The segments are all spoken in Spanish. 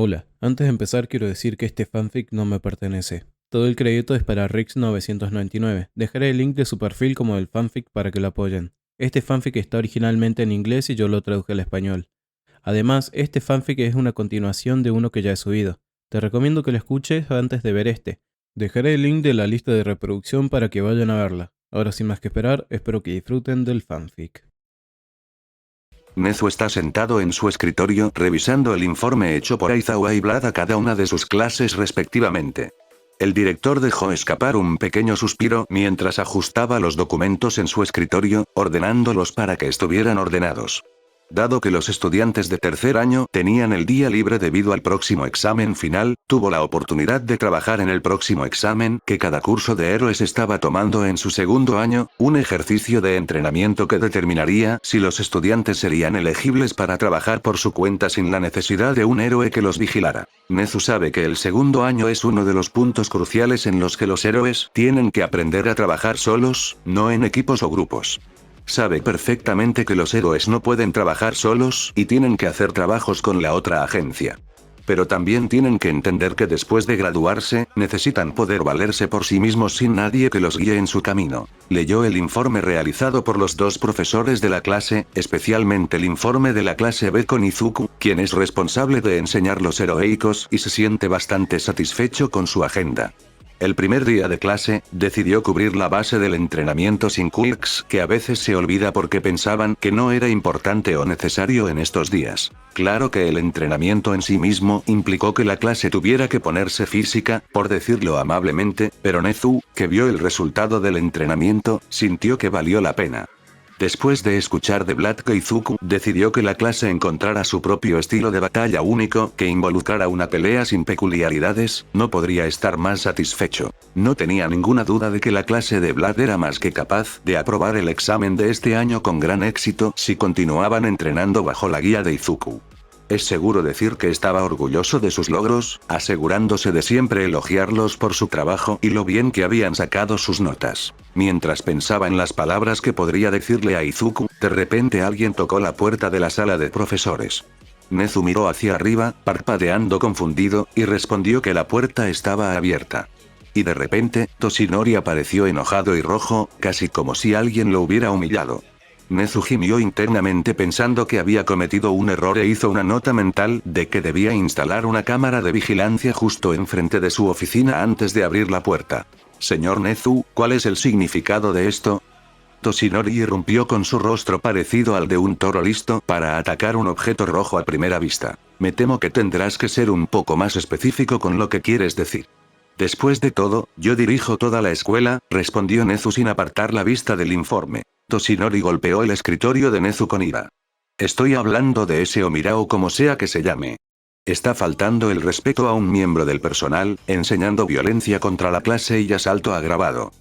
Hola, antes de empezar quiero decir que este fanfic no me pertenece. Todo el crédito es para Rix999. Dejaré el link de su perfil como del fanfic para que lo apoyen. Este fanfic está originalmente en inglés y yo lo traduje al español. Además, este fanfic es una continuación de uno que ya he subido. Te recomiendo que lo escuches antes de ver este. Dejaré el link de la lista de reproducción para que vayan a verla. Ahora sin más que esperar, espero que disfruten del fanfic. Nezu está sentado en su escritorio revisando el informe hecho por Aizawa y Vlad a cada una de sus clases respectivamente. El director dejó escapar un pequeño suspiro mientras ajustaba los documentos en su escritorio, ordenándolos para que estuvieran ordenados. Dado que los estudiantes de tercer año tenían el día libre debido al próximo examen final, tuvo la oportunidad de trabajar en el próximo examen que cada curso de héroes estaba tomando en su segundo año, un ejercicio de entrenamiento que determinaría si los estudiantes serían elegibles para trabajar por su cuenta sin la necesidad de un héroe que los vigilara. Nezu sabe que el segundo año es uno de los puntos cruciales en los que los héroes tienen que aprender a trabajar solos, no en equipos o grupos. Sabe perfectamente que los héroes no pueden trabajar solos y tienen que hacer trabajos con la otra agencia. Pero también tienen que entender que después de graduarse, necesitan poder valerse por sí mismos sin nadie que los guíe en su camino. Leyó el informe realizado por los dos profesores de la clase, especialmente el informe de la clase B con Izuku, quien es responsable de enseñar los heroicos y se siente bastante satisfecho con su agenda. El primer día de clase, decidió cubrir la base del entrenamiento sin quirks, que a veces se olvida porque pensaban que no era importante o necesario en estos días. Claro que el entrenamiento en sí mismo implicó que la clase tuviera que ponerse física, por decirlo amablemente, pero Nezu, que vio el resultado del entrenamiento, sintió que valió la pena. Después de escuchar de Vlad que Izuku decidió que la clase encontrara su propio estilo de batalla único que involucrara una pelea sin peculiaridades, no podría estar más satisfecho. No tenía ninguna duda de que la clase de Vlad era más que capaz de aprobar el examen de este año con gran éxito si continuaban entrenando bajo la guía de Izuku. Es seguro decir que estaba orgulloso de sus logros, asegurándose de siempre elogiarlos por su trabajo y lo bien que habían sacado sus notas. Mientras pensaba en las palabras que podría decirle a Izuku, de repente alguien tocó la puerta de la sala de profesores. Nezu miró hacia arriba, parpadeando confundido, y respondió que la puerta estaba abierta. Y de repente, Toshinori apareció enojado y rojo, casi como si alguien lo hubiera humillado. Nezu gimió internamente pensando que había cometido un error e hizo una nota mental de que debía instalar una cámara de vigilancia justo enfrente de su oficina antes de abrir la puerta. Señor Nezu, ¿cuál es el significado de esto? Toshinori irrumpió con su rostro parecido al de un toro listo para atacar un objeto rojo a primera vista. Me temo que tendrás que ser un poco más específico con lo que quieres decir. Después de todo, yo dirijo toda la escuela, respondió Nezu sin apartar la vista del informe. Toshinori golpeó el escritorio de Nezu con ira. Estoy hablando de ese Omira o como sea que se llame. Está faltando el respeto a un miembro del personal, enseñando violencia contra la clase y asalto agravado.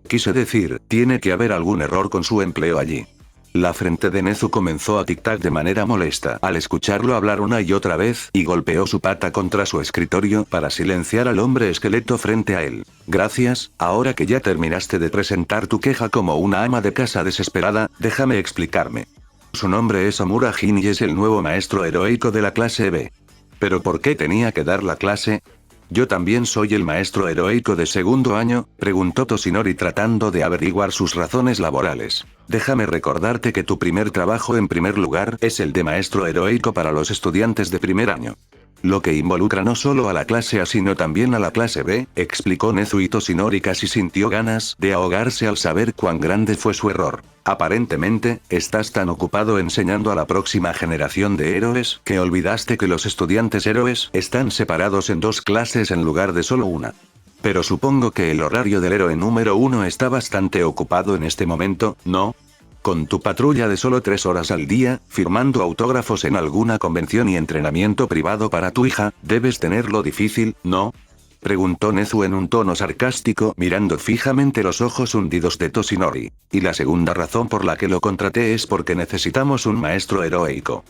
Quise decir, tiene que haber algún error con su empleo allí. La frente de Nezu comenzó a tic-tac de manera molesta al escucharlo hablar una y otra vez y golpeó su pata contra su escritorio para silenciar al hombre esqueleto frente a él. Gracias, ahora que ya terminaste de presentar tu queja como una ama de casa desesperada, déjame explicarme. Su nombre es Omura Jin y es el nuevo maestro heroico de la clase B. ¿Pero por qué tenía que dar la clase? ¿Yo también soy el maestro heroico de segundo año?, preguntó Toshinori tratando de averiguar sus razones laborales. Déjame recordarte que tu primer trabajo en primer lugar es el de maestro heroico para los estudiantes de primer año. Lo que involucra no solo a la clase A sino también a la clase B, explicó Nezu y Toshinori casi sintió ganas de ahogarse al saber cuán grande fue su error. Aparentemente, estás tan ocupado enseñando a la próxima generación de héroes que olvidaste que los estudiantes héroes están separados en dos clases en lugar de solo una. Pero supongo que el horario del héroe número 1 está bastante ocupado en este momento, ¿no? Con tu patrulla de solo 3 horas al día, firmando autógrafos en alguna convención y entrenamiento privado para tu hija, debes tenerlo difícil, ¿no? Preguntó Nezu en un tono sarcástico mirando fijamente los ojos hundidos de Toshinori. Y la segunda razón por la que lo contraté es porque necesitamos un maestro heroico.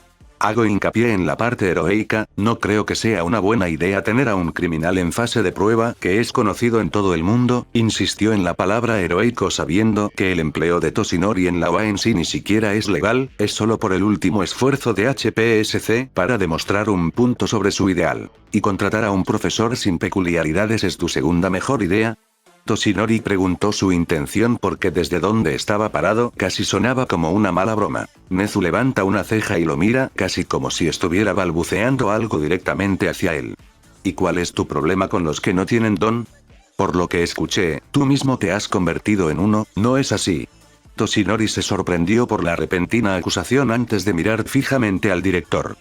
Hago hincapié en la parte heroica, no creo que sea una buena idea tener a un criminal en fase de prueba que es conocido en todo el mundo, insistió en la palabra heroico sabiendo que el empleo de Toshinori en la OA en sí ni siquiera es legal, es solo por el último esfuerzo de HPSC para demostrar un punto sobre su ideal. ¿Y contratar a un profesor sin peculiaridades es tu segunda mejor idea? Toshinori preguntó su intención porque desde donde estaba parado casi sonaba como una mala broma. Nezu levanta una ceja y lo mira casi como si estuviera balbuceando algo directamente hacia él. ¿Y cuál es tu problema con los que no tienen don? Por lo que escuché, tú mismo te has convertido en uno, ¿no es así? Toshinori se sorprendió por la repentina acusación antes de mirar fijamente al director.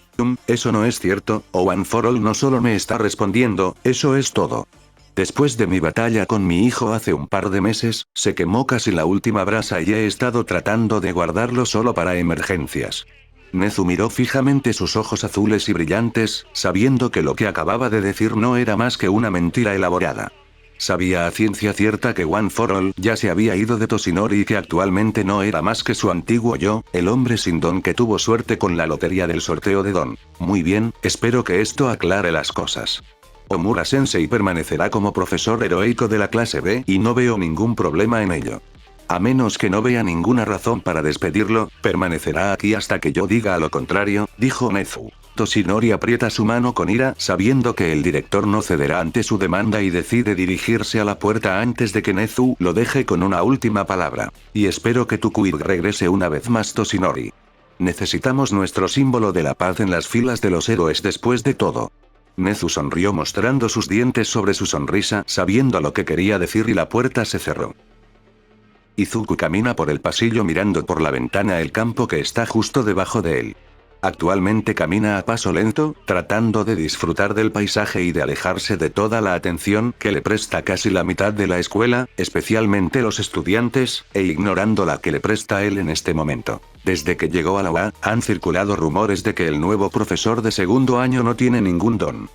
Eso no es cierto, One for All no solo me está respondiendo, eso es todo. Después de mi batalla con mi hijo hace un par de meses, se quemó casi la última brasa y he estado tratando de guardarlo solo para emergencias. Nezu miró fijamente sus ojos azules y brillantes, sabiendo que lo que acababa de decir no era más que una mentira elaborada. Sabía a ciencia cierta que One for All ya se había ido de Toshinori y que actualmente no era más que su antiguo yo, el hombre sin don que tuvo suerte con la lotería del sorteo de don. Muy bien, espero que esto aclare las cosas. Omura Sensei permanecerá como profesor heroico de la clase B y no veo ningún problema en ello. A menos que no vea ninguna razón para despedirlo, permanecerá aquí hasta que yo diga lo contrario, dijo Nezu. Toshinori aprieta su mano con ira, sabiendo que el director no cederá ante su demanda y decide dirigirse a la puerta antes de que Nezu lo deje con una última palabra. Y espero que tu Quirk regrese una vez más, Toshinori. Necesitamos nuestro símbolo de la paz en las filas de los héroes después de todo. Nezu sonrió mostrando sus dientes sobre su sonrisa, sabiendo lo que quería decir y la puerta se cerró. Izuku camina por el pasillo mirando por la ventana el campo que está justo debajo de él. Actualmente camina a paso lento, tratando de disfrutar del paisaje y de alejarse de toda la atención que le presta casi la mitad de la escuela, especialmente los estudiantes, e ignorando la que le presta él en este momento. Desde que llegó a la UA, han circulado rumores de que el nuevo profesor de segundo año no tiene ningún don.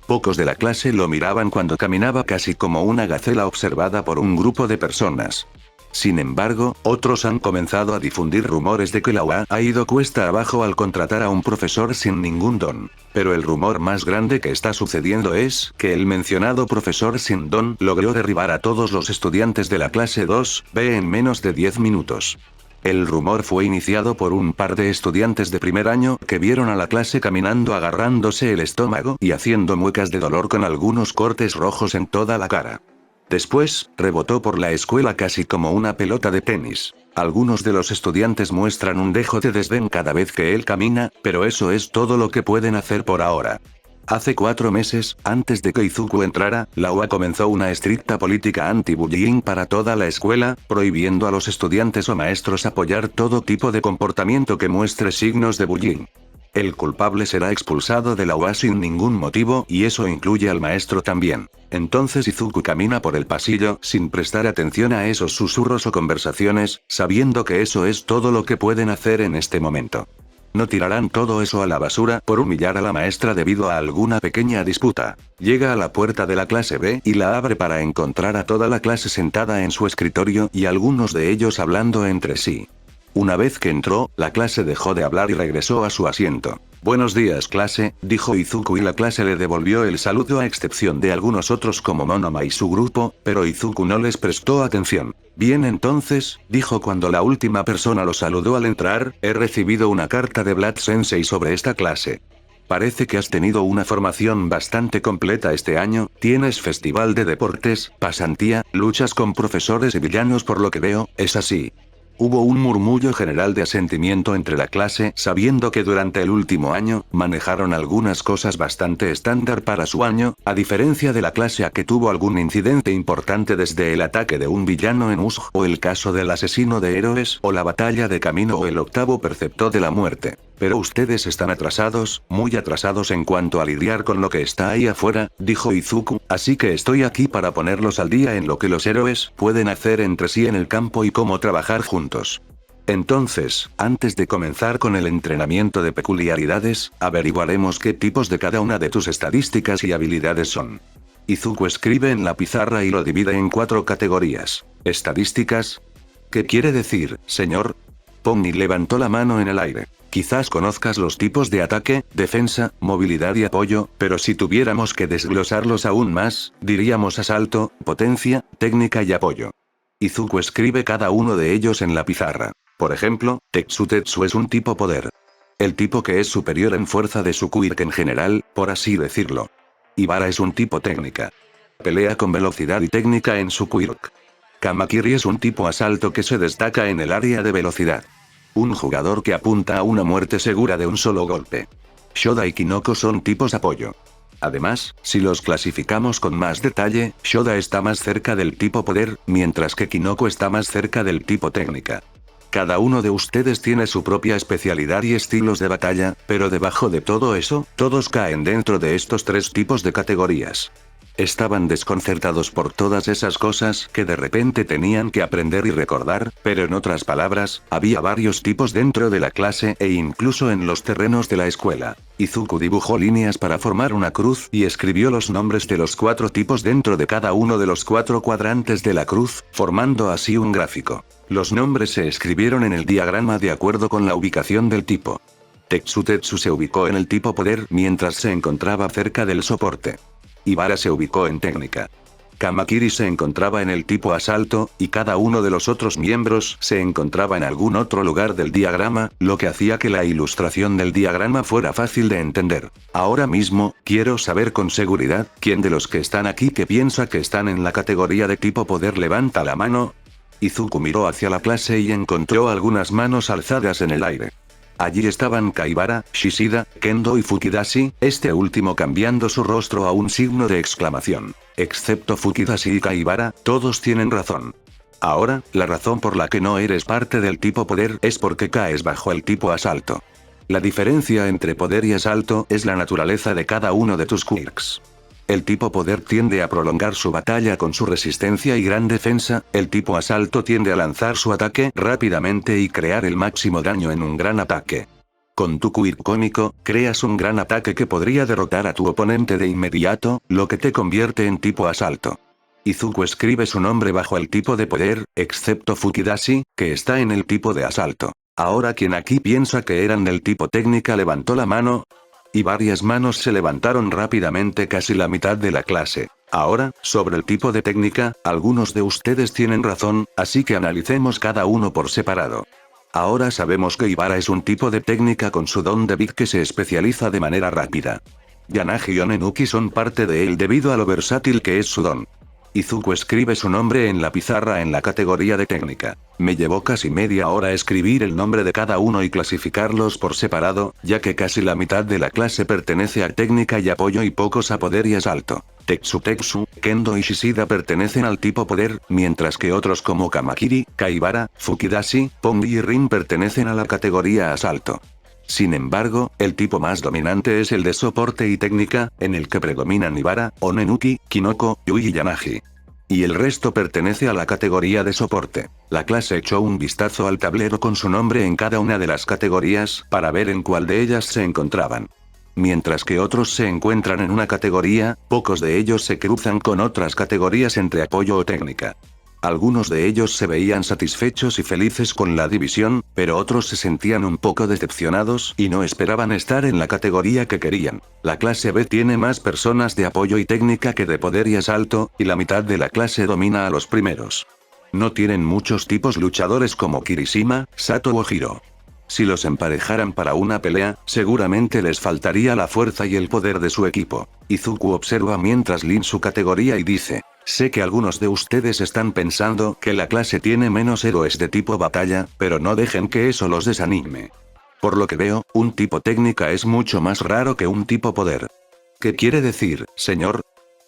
Pocos de la clase lo miraban cuando caminaba casi como una gacela observada por un grupo de personas. Sin embargo, otros han comenzado a difundir rumores de que la UA ha ido cuesta abajo al contratar a un profesor sin ningún don. Pero el rumor más grande que está sucediendo es que el mencionado profesor sin don logró derribar a todos los estudiantes de la clase 2B en menos de 10 minutos. El rumor fue iniciado por un par de estudiantes de primer año que vieron a la clase caminando agarrándose el estómago y haciendo muecas de dolor con algunos cortes rojos en toda la cara. Después, rebotó por la escuela casi como una pelota de tenis. Algunos de los estudiantes muestran un dejo de desdén cada vez que él camina, pero eso es todo lo que pueden hacer por ahora. Hace 4 meses, antes de que Izuku entrara, la UA comenzó una estricta política anti-bullying para toda la escuela, prohibiendo a los estudiantes o maestros apoyar todo tipo de comportamiento que muestre signos de bullying. El culpable será expulsado de la UA sin ningún motivo y eso incluye al maestro también. Entonces Izuku camina por el pasillo sin prestar atención a esos susurros o conversaciones, sabiendo que eso es todo lo que pueden hacer en este momento. No tirarán todo eso a la basura por humillar a la maestra debido a alguna pequeña disputa. Llega a la puerta de la clase B y la abre para encontrar a toda la clase sentada en su escritorio y algunos de ellos hablando entre sí. Una vez que entró, la clase dejó de hablar y regresó a su asiento. Buenos días clase, dijo Izuku y la clase le devolvió el saludo a excepción de algunos otros como Monoma y su grupo, pero Izuku no les prestó atención. Bien entonces, dijo cuando la última persona lo saludó al entrar, he recibido una carta de Blood Sensei sobre esta clase. Parece que has tenido una formación bastante completa este año, tienes festival de deportes, pasantía, luchas con profesores y villanos por lo que veo, ¿es así? Hubo un murmullo general de asentimiento entre la clase, sabiendo que durante el último año, manejaron algunas cosas bastante estándar para su año, a diferencia de la clase A que tuvo algún incidente importante desde el ataque de un villano en Usg o el caso del asesino de héroes o la batalla de Camino o el octavo precepto de la muerte. Pero ustedes están atrasados, muy atrasados en cuanto a lidiar con lo que está ahí afuera, dijo Izuku, así que estoy aquí para ponerlos al día en lo que los héroes pueden hacer entre sí en el campo y cómo trabajar juntos. Entonces, antes de comenzar con el entrenamiento de peculiaridades, averiguaremos qué tipos de cada una de tus estadísticas y habilidades son. Izuku escribe en la pizarra y lo divide en 4 categorías. Estadísticas. ¿Qué quiere decir, señor? Pony levantó la mano en el aire. Quizás conozcas los tipos de ataque, defensa, movilidad y apoyo, pero si tuviéramos que desglosarlos aún más, diríamos asalto, potencia, técnica y apoyo. Izuku escribe cada uno de ellos en la pizarra. Por ejemplo, Tetsu es un tipo poder. El tipo que es superior en fuerza de su quirk en general, por así decirlo. Ibara es un tipo técnica. Pelea con velocidad y técnica en su quirk. Kamakiri es un tipo asalto que se destaca en el área de velocidad. Un jugador que apunta a una muerte segura de un solo golpe. Shoda y Kinoko son tipos apoyo. Además, si los clasificamos con más detalle, Shoda está más cerca del tipo poder, mientras que Kinoko está más cerca del tipo técnica. Cada uno de ustedes tiene su propia especialidad y estilos de batalla, pero debajo de todo eso, todos caen dentro de estos tres tipos de categorías. Estaban desconcertados por todas esas cosas que de repente tenían que aprender y recordar, pero en otras palabras, había varios tipos dentro de la clase e incluso en los terrenos de la escuela. Izuku dibujó líneas para formar una cruz y escribió los nombres de los 4 tipos dentro de cada uno de los 4 cuadrantes de la cruz, formando así un gráfico. Los nombres se escribieron en el diagrama de acuerdo con la ubicación del tipo. Tetsu se ubicó en el tipo poder mientras se encontraba cerca del soporte. Ibara se ubicó en técnica. Kamakiri se encontraba en el tipo asalto, y cada uno de los otros miembros se encontraba en algún otro lugar del diagrama, lo que hacía que la ilustración del diagrama fuera fácil de entender. Ahora mismo, quiero saber con seguridad, ¿quién de los que están aquí que piensa que están en la categoría de tipo poder levanta la mano? Izuku miró hacia la clase y encontró algunas manos alzadas en el aire. Allí estaban Kaibara, Shishida, Kendo y Fukidashi, este último cambiando su rostro a un signo de exclamación. Excepto Fukidashi y Kaibara, todos tienen razón. Ahora, la razón por la que no eres parte del tipo poder es porque caes bajo el tipo asalto. La diferencia entre poder y asalto es la naturaleza de cada uno de tus quirks. El tipo poder tiende a prolongar su batalla con su resistencia y gran defensa, el tipo asalto tiende a lanzar su ataque rápidamente y crear el máximo daño en un gran ataque. Con tu quirk cómico, creas un gran ataque que podría derrotar a tu oponente de inmediato, lo que te convierte en tipo asalto. Izuku escribe su nombre bajo el tipo de poder, excepto Fukidashi, que está en el tipo de asalto. Ahora quien aquí piensa que eran del tipo técnica levantó la mano. Y varias manos se levantaron rápidamente, casi la mitad de la clase. Ahora, sobre el tipo de técnica, algunos de ustedes tienen razón, así que analicemos cada uno por separado. Ahora sabemos que Ibara es un tipo de técnica con su don de Big que se especializa de manera rápida. Yanagi y Onenuki son parte de él debido a lo versátil que es su don. Izuku escribe su nombre en la pizarra en la categoría de técnica. Me llevó casi media hora escribir el nombre de cada uno y clasificarlos por separado, ya que casi la mitad de la clase pertenece a técnica y apoyo y pocos a poder y asalto. Tetsu, Kendo y Shishida pertenecen al tipo poder, mientras que otros como Kamakiri, Kaibara, Fukidashi, Pony y Rin pertenecen a la categoría asalto. Sin embargo, el tipo más dominante es el de soporte y técnica, en el que predominan Ibara, Onenuki, Kinoko, Yui y Yanagi. Y el resto pertenece a la categoría de soporte. La clase echó un vistazo al tablero con su nombre en cada una de las categorías para ver en cuál de ellas se encontraban. Mientras que otros se encuentran en una categoría, pocos de ellos se cruzan con otras categorías entre apoyo o técnica. Algunos de ellos se veían satisfechos y felices con la división, pero otros se sentían un poco decepcionados y no esperaban estar en la categoría que querían. La clase B tiene más personas de apoyo y técnica que de poder y asalto, y la mitad de la clase domina a los primeros. No tienen muchos tipos luchadores como Kirishima, Sato o Hiro. Si los emparejaran para una pelea, seguramente les faltaría la fuerza y el poder de su equipo. Izuku observa mientras lee su categoría y dice: sé que algunos de ustedes están pensando que la clase tiene menos héroes de tipo batalla, pero no dejen que eso los desanime. Por lo que veo, un tipo técnica es mucho más raro que un tipo poder. ¿Qué quiere decir, señor?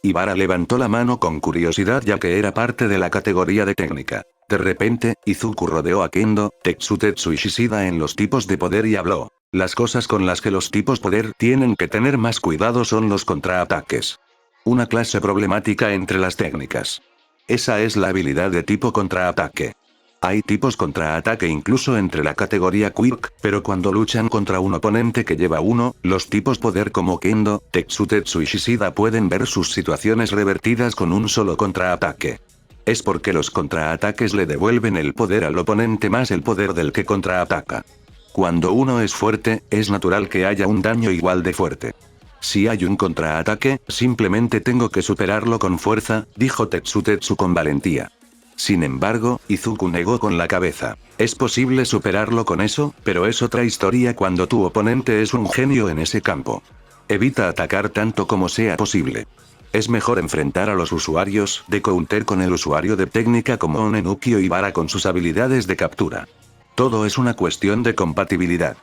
Ibara levantó la mano con curiosidad ya que era parte de la categoría de técnica. De repente, Izuku rodeó a Kendo, Tetsu y Shishida en los tipos de poder y habló. Las cosas con las que los tipos poder tienen que tener más cuidado son los contraataques. Una clase problemática entre las técnicas. Esa es la habilidad de tipo contraataque. Hay tipos contraataque incluso entre la categoría Quirk, pero cuando luchan contra un oponente que lleva uno, los tipos poder como Kendo, Tetsu y Shishida pueden ver sus situaciones revertidas con un solo contraataque. Es porque los contraataques le devuelven el poder al oponente más el poder del que contraataca. Cuando uno es fuerte, es natural que haya un daño igual de fuerte. Si hay un contraataque, simplemente tengo que superarlo con fuerza, dijo Tetsu con valentía. Sin embargo, Izuku negó con la cabeza. Es posible superarlo con eso, pero es otra historia cuando tu oponente es un genio en ese campo. Evita atacar tanto como sea posible. Es mejor enfrentar a los usuarios de counter con el usuario de técnica como Onenuki o Ibara con sus habilidades de captura. Todo es una cuestión de compatibilidad.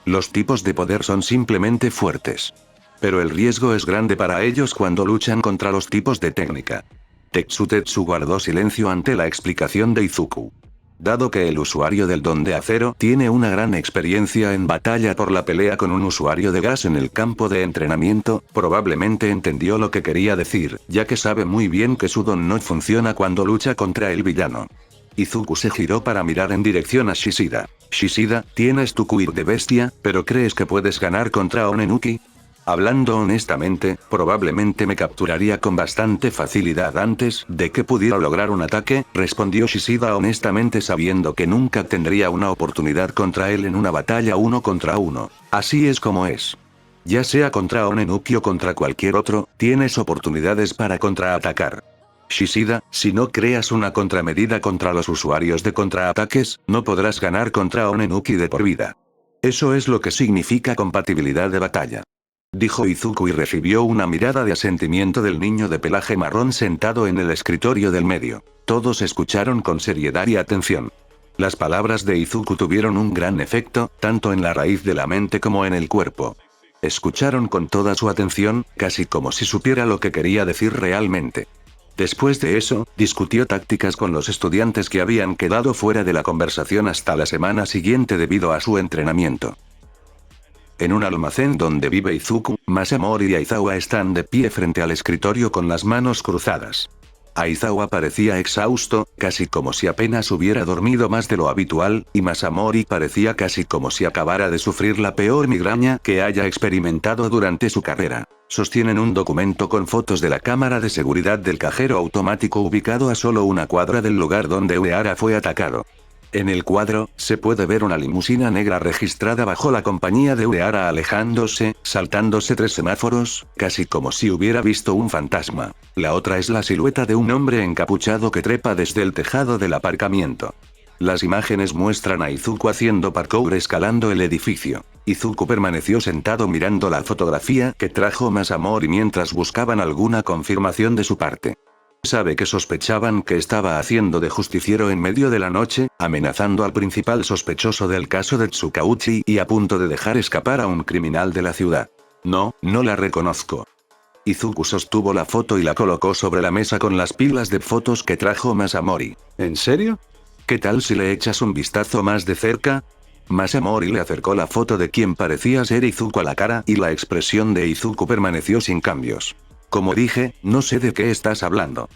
Los tipos de poder son simplemente fuertes. Pero el riesgo es grande para ellos cuando luchan contra los tipos de técnica. Tetsu guardó silencio ante la explicación de Izuku. Dado que el usuario del don de acero tiene una gran experiencia en batalla por la pelea con un usuario de gas en el campo de entrenamiento, probablemente entendió lo que quería decir, ya que sabe muy bien que su don no funciona cuando lucha contra el villano. Izuku se giró para mirar en dirección a Shishida. Shishida, tienes tu quirk de bestia, pero ¿crees que puedes ganar contra Onenuki? Hablando honestamente, probablemente me capturaría con bastante facilidad antes de que pudiera lograr un ataque, respondió Shishida honestamente sabiendo que nunca tendría una oportunidad contra él en una batalla 1 contra 1. Así es como es. Ya sea contra Onenuki o contra cualquier otro, tienes oportunidades para contraatacar. Shishida, si no creas una contramedida contra los usuarios de contraataques, no podrás ganar contra Onenuki de por vida. Eso es lo que significa compatibilidad de batalla. Dijo Izuku y recibió una mirada de asentimiento del niño de pelaje marrón sentado en el escritorio del medio. Todos escucharon con seriedad y atención. Las palabras de Izuku tuvieron un gran efecto, tanto en la raíz de la mente como en el cuerpo. Escucharon con toda su atención, casi como si supiera lo que quería decir realmente. Después de eso, discutió tácticas con los estudiantes que habían quedado fuera de la conversación hasta la semana siguiente debido a su entrenamiento. En un almacén donde vive Izuku, Masamori y Aizawa están de pie frente al escritorio con las manos cruzadas. Aizawa parecía exhausto, casi como si apenas hubiera dormido más de lo habitual, y Masamori parecía casi como si acabara de sufrir la peor migraña que haya experimentado durante su carrera. Sostienen un documento con fotos de la cámara de seguridad del cajero automático ubicado a solo una cuadra del lugar donde Uehara fue atacado. En el cuadro, se puede ver una limusina negra registrada bajo la compañía de Uehara alejándose, saltándose 3 semáforos, casi como si hubiera visto un fantasma. La otra es la silueta de un hombre encapuchado que trepa desde el tejado del aparcamiento. Las imágenes muestran a Izuku haciendo parkour escalando el edificio. Izuku permaneció sentado mirando la fotografía que trajo Masamori mientras buscaban alguna confirmación de su parte. Sabe que sospechaban que estaba haciendo de justiciero en medio de la noche, amenazando al principal sospechoso del caso de Tsukauchi y a punto de dejar escapar a un criminal de la ciudad. No la reconozco. Izuku sostuvo la foto y la colocó sobre la mesa con las pilas de fotos que trajo Masamori. ¿En serio? ¿Qué tal si le echas un vistazo más de cerca? Masamori le acercó la foto de quien parecía ser Izuku a la cara y la expresión de Izuku permaneció sin cambios. Como dije, no sé de qué estás hablando.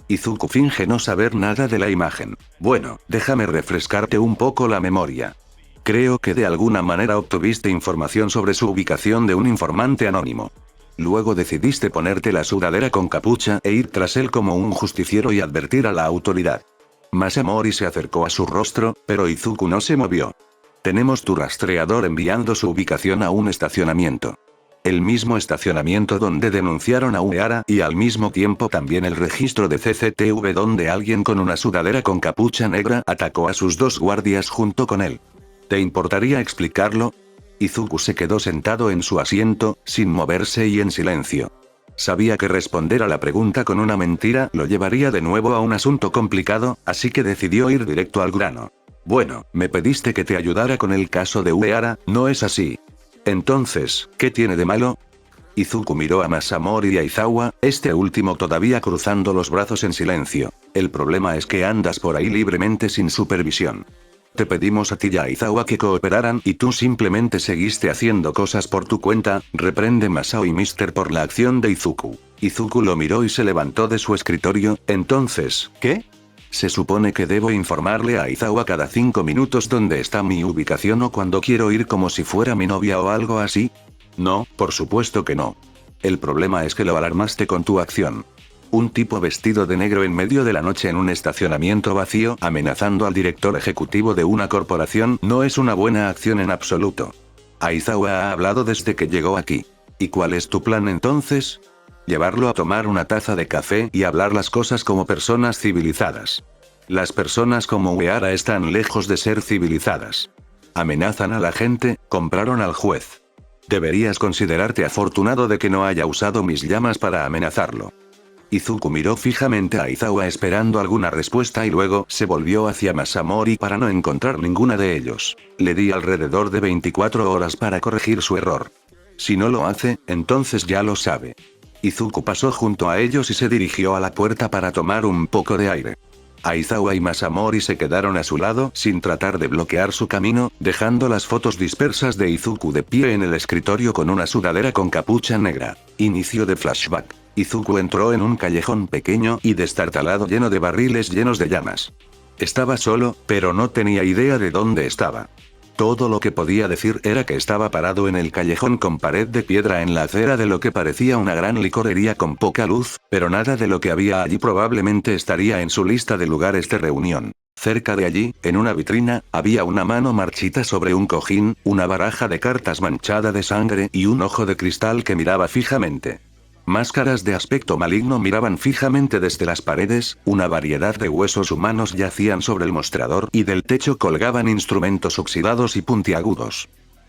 Izuku finge no saber nada de la imagen. Bueno, déjame refrescarte un poco la memoria. Creo que de alguna manera obtuviste información sobre su ubicación de un informante anónimo. Luego decidiste ponerte la sudadera con capucha e ir tras él como un justiciero y advertir a la autoridad. Masamori se acercó a su rostro, pero Izuku no se movió. Tenemos tu rastreador enviando su ubicación a un estacionamiento. El mismo estacionamiento donde denunciaron a Uehara y al mismo tiempo también el registro de CCTV donde alguien con una sudadera con capucha negra atacó a sus 2 guardias junto con él. ¿Te importaría explicarlo? Izuku se quedó sentado en su asiento, sin moverse y en silencio. Sabía que responder a la pregunta con una mentira lo llevaría de nuevo a un asunto complicado, así que decidió ir directo al grano. Bueno, me pediste que te ayudara con el caso de Uehara, ¿no es así? Entonces, ¿qué tiene de malo? Izuku miró a Masamori y a Aizawa, este último todavía cruzando los brazos en silencio. El problema es que andas por ahí libremente sin supervisión. Te pedimos a ti y a Aizawa que cooperaran y tú simplemente seguiste haciendo cosas por tu cuenta, reprende Masao y Mister por la acción de Izuku. Izuku lo miró y se levantó de su escritorio, entonces, ¿qué? Se supone que debo informarle a Aizawa cada 5 minutos dónde está mi ubicación o cuando quiero ir como si fuera mi novia o algo así. No, por supuesto que no. El problema es que lo alarmaste con tu acción. Un tipo vestido de negro en medio de la noche en un estacionamiento vacío amenazando al director ejecutivo de una corporación no es una buena acción en absoluto. Aizawa ha hablado desde que llegó aquí. ¿Y cuál es tu plan entonces? Llevarlo a tomar una taza de café y hablar las cosas como personas civilizadas. Las personas como Uehara están lejos de ser civilizadas. Amenazan a la gente, compraron al juez. Deberías considerarte afortunado de que no haya usado mis llamas para amenazarlo. Izuku miró fijamente a Aizawa esperando alguna respuesta y luego se volvió hacia Masamori para no encontrar ninguna de ellos. Le di alrededor de 24 horas para corregir su error. Si no lo hace, entonces ya lo sabe. Izuku pasó junto a ellos y se dirigió a la puerta para tomar un poco de aire. Aizawa y Masamori se quedaron a su lado sin tratar de bloquear su camino, dejando las fotos dispersas de Izuku de pie en el escritorio con una sudadera con capucha negra. Inicio de flashback. Izuku entró en un callejón pequeño y destartalado lleno de barriles llenos de llamas. Estaba solo, pero no tenía idea de dónde estaba. Todo lo que podía decir era que estaba parado en el callejón con pared de piedra en la acera de lo que parecía una gran licorería con poca luz, pero nada de lo que había allí probablemente estaría en su lista de lugares de reunión. Cerca de allí, en una vitrina, había una mano marchita sobre un cojín, una baraja de cartas manchada de sangre y un ojo de cristal que miraba fijamente. Máscaras de aspecto maligno miraban fijamente desde las paredes, una variedad de huesos humanos yacían sobre el mostrador y del techo colgaban instrumentos oxidados y puntiagudos.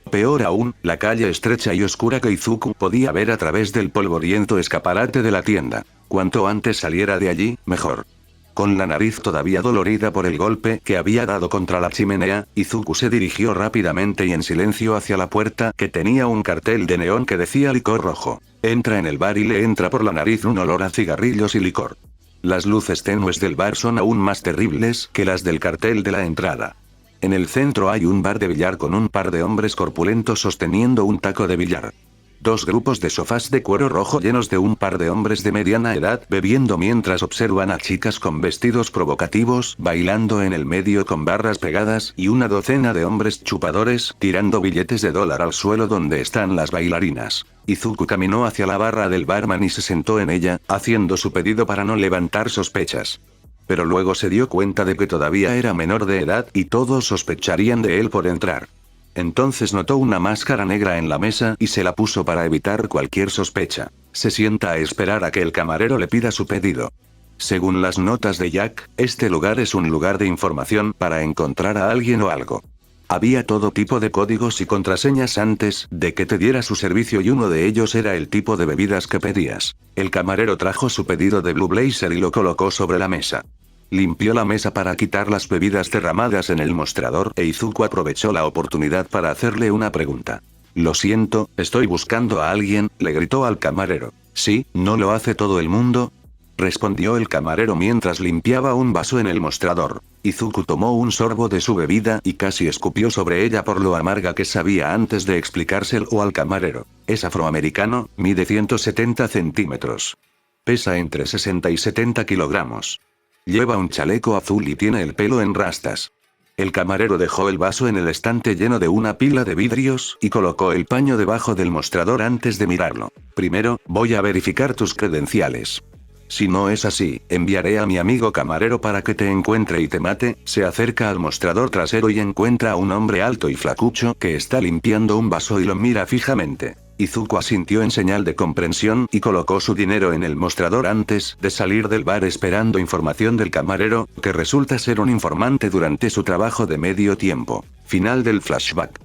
Peor aún, la calle estrecha y oscura que Izuku podía ver a través del polvoriento escaparate de la tienda. Cuanto antes saliera de allí, mejor. Con la nariz todavía dolorida por el golpe que había dado contra la chimenea, Izuku se dirigió rápidamente y en silencio hacia la puerta que tenía un cartel de neón que decía licor rojo. Entra en el bar y le entra por la nariz un olor a cigarrillos y licor. Las luces tenues del bar son aún más terribles que las del cartel de la entrada. En el centro hay un bar de billar con un par de hombres corpulentos sosteniendo un taco de billar. Dos grupos de sofás de cuero rojo llenos de un par de hombres de mediana edad bebiendo mientras observan a chicas con vestidos provocativos bailando en el medio con barras pegadas y una docena de hombres chupadores tirando billetes de $1 al suelo donde están las bailarinas. Izuku caminó hacia la barra del barman y se sentó en ella, haciendo su pedido para no levantar sospechas. Pero luego se dio cuenta de que todavía era menor de edad y todos sospecharían de él por entrar. Entonces notó una máscara negra en la mesa y se la puso para evitar cualquier sospecha. Se sienta a esperar a que el camarero le pida su pedido. Según las notas de Jack, este lugar es un lugar de información para encontrar a alguien o algo. Había todo tipo de códigos y contraseñas antes de que te diera su servicio y uno de ellos era el tipo de bebidas que pedías. El camarero trajo su pedido de Blue Blazer y lo colocó sobre la mesa. Limpió la mesa para quitar las bebidas derramadas en el mostrador e Izuku aprovechó la oportunidad para hacerle una pregunta. Lo siento, estoy buscando a alguien, le gritó al camarero. ¿Sí, no lo hace todo el mundo? Respondió el camarero mientras limpiaba un vaso en el mostrador. Izuku tomó un sorbo de su bebida y casi escupió sobre ella por lo amarga que sabía antes de explicárselo al camarero. Es afroamericano, mide 170 centímetros. Pesa entre 60 y 70 kilogramos. Lleva un chaleco azul y tiene el pelo en rastas. El camarero dejó el vaso en el estante lleno de una pila de vidrios y colocó el paño debajo del mostrador antes de mirarlo. Primero, voy a verificar tus credenciales. Si no es así, enviaré a mi amigo camarero para que te encuentre y te mate. Se acerca al mostrador trasero y encuentra a un hombre alto y flacucho que está limpiando un vaso y lo mira fijamente. Izuku asintió en señal de comprensión y colocó su dinero en el mostrador antes de salir del bar esperando información del camarero, que resulta ser un informante durante su trabajo de medio tiempo. Final del flashback.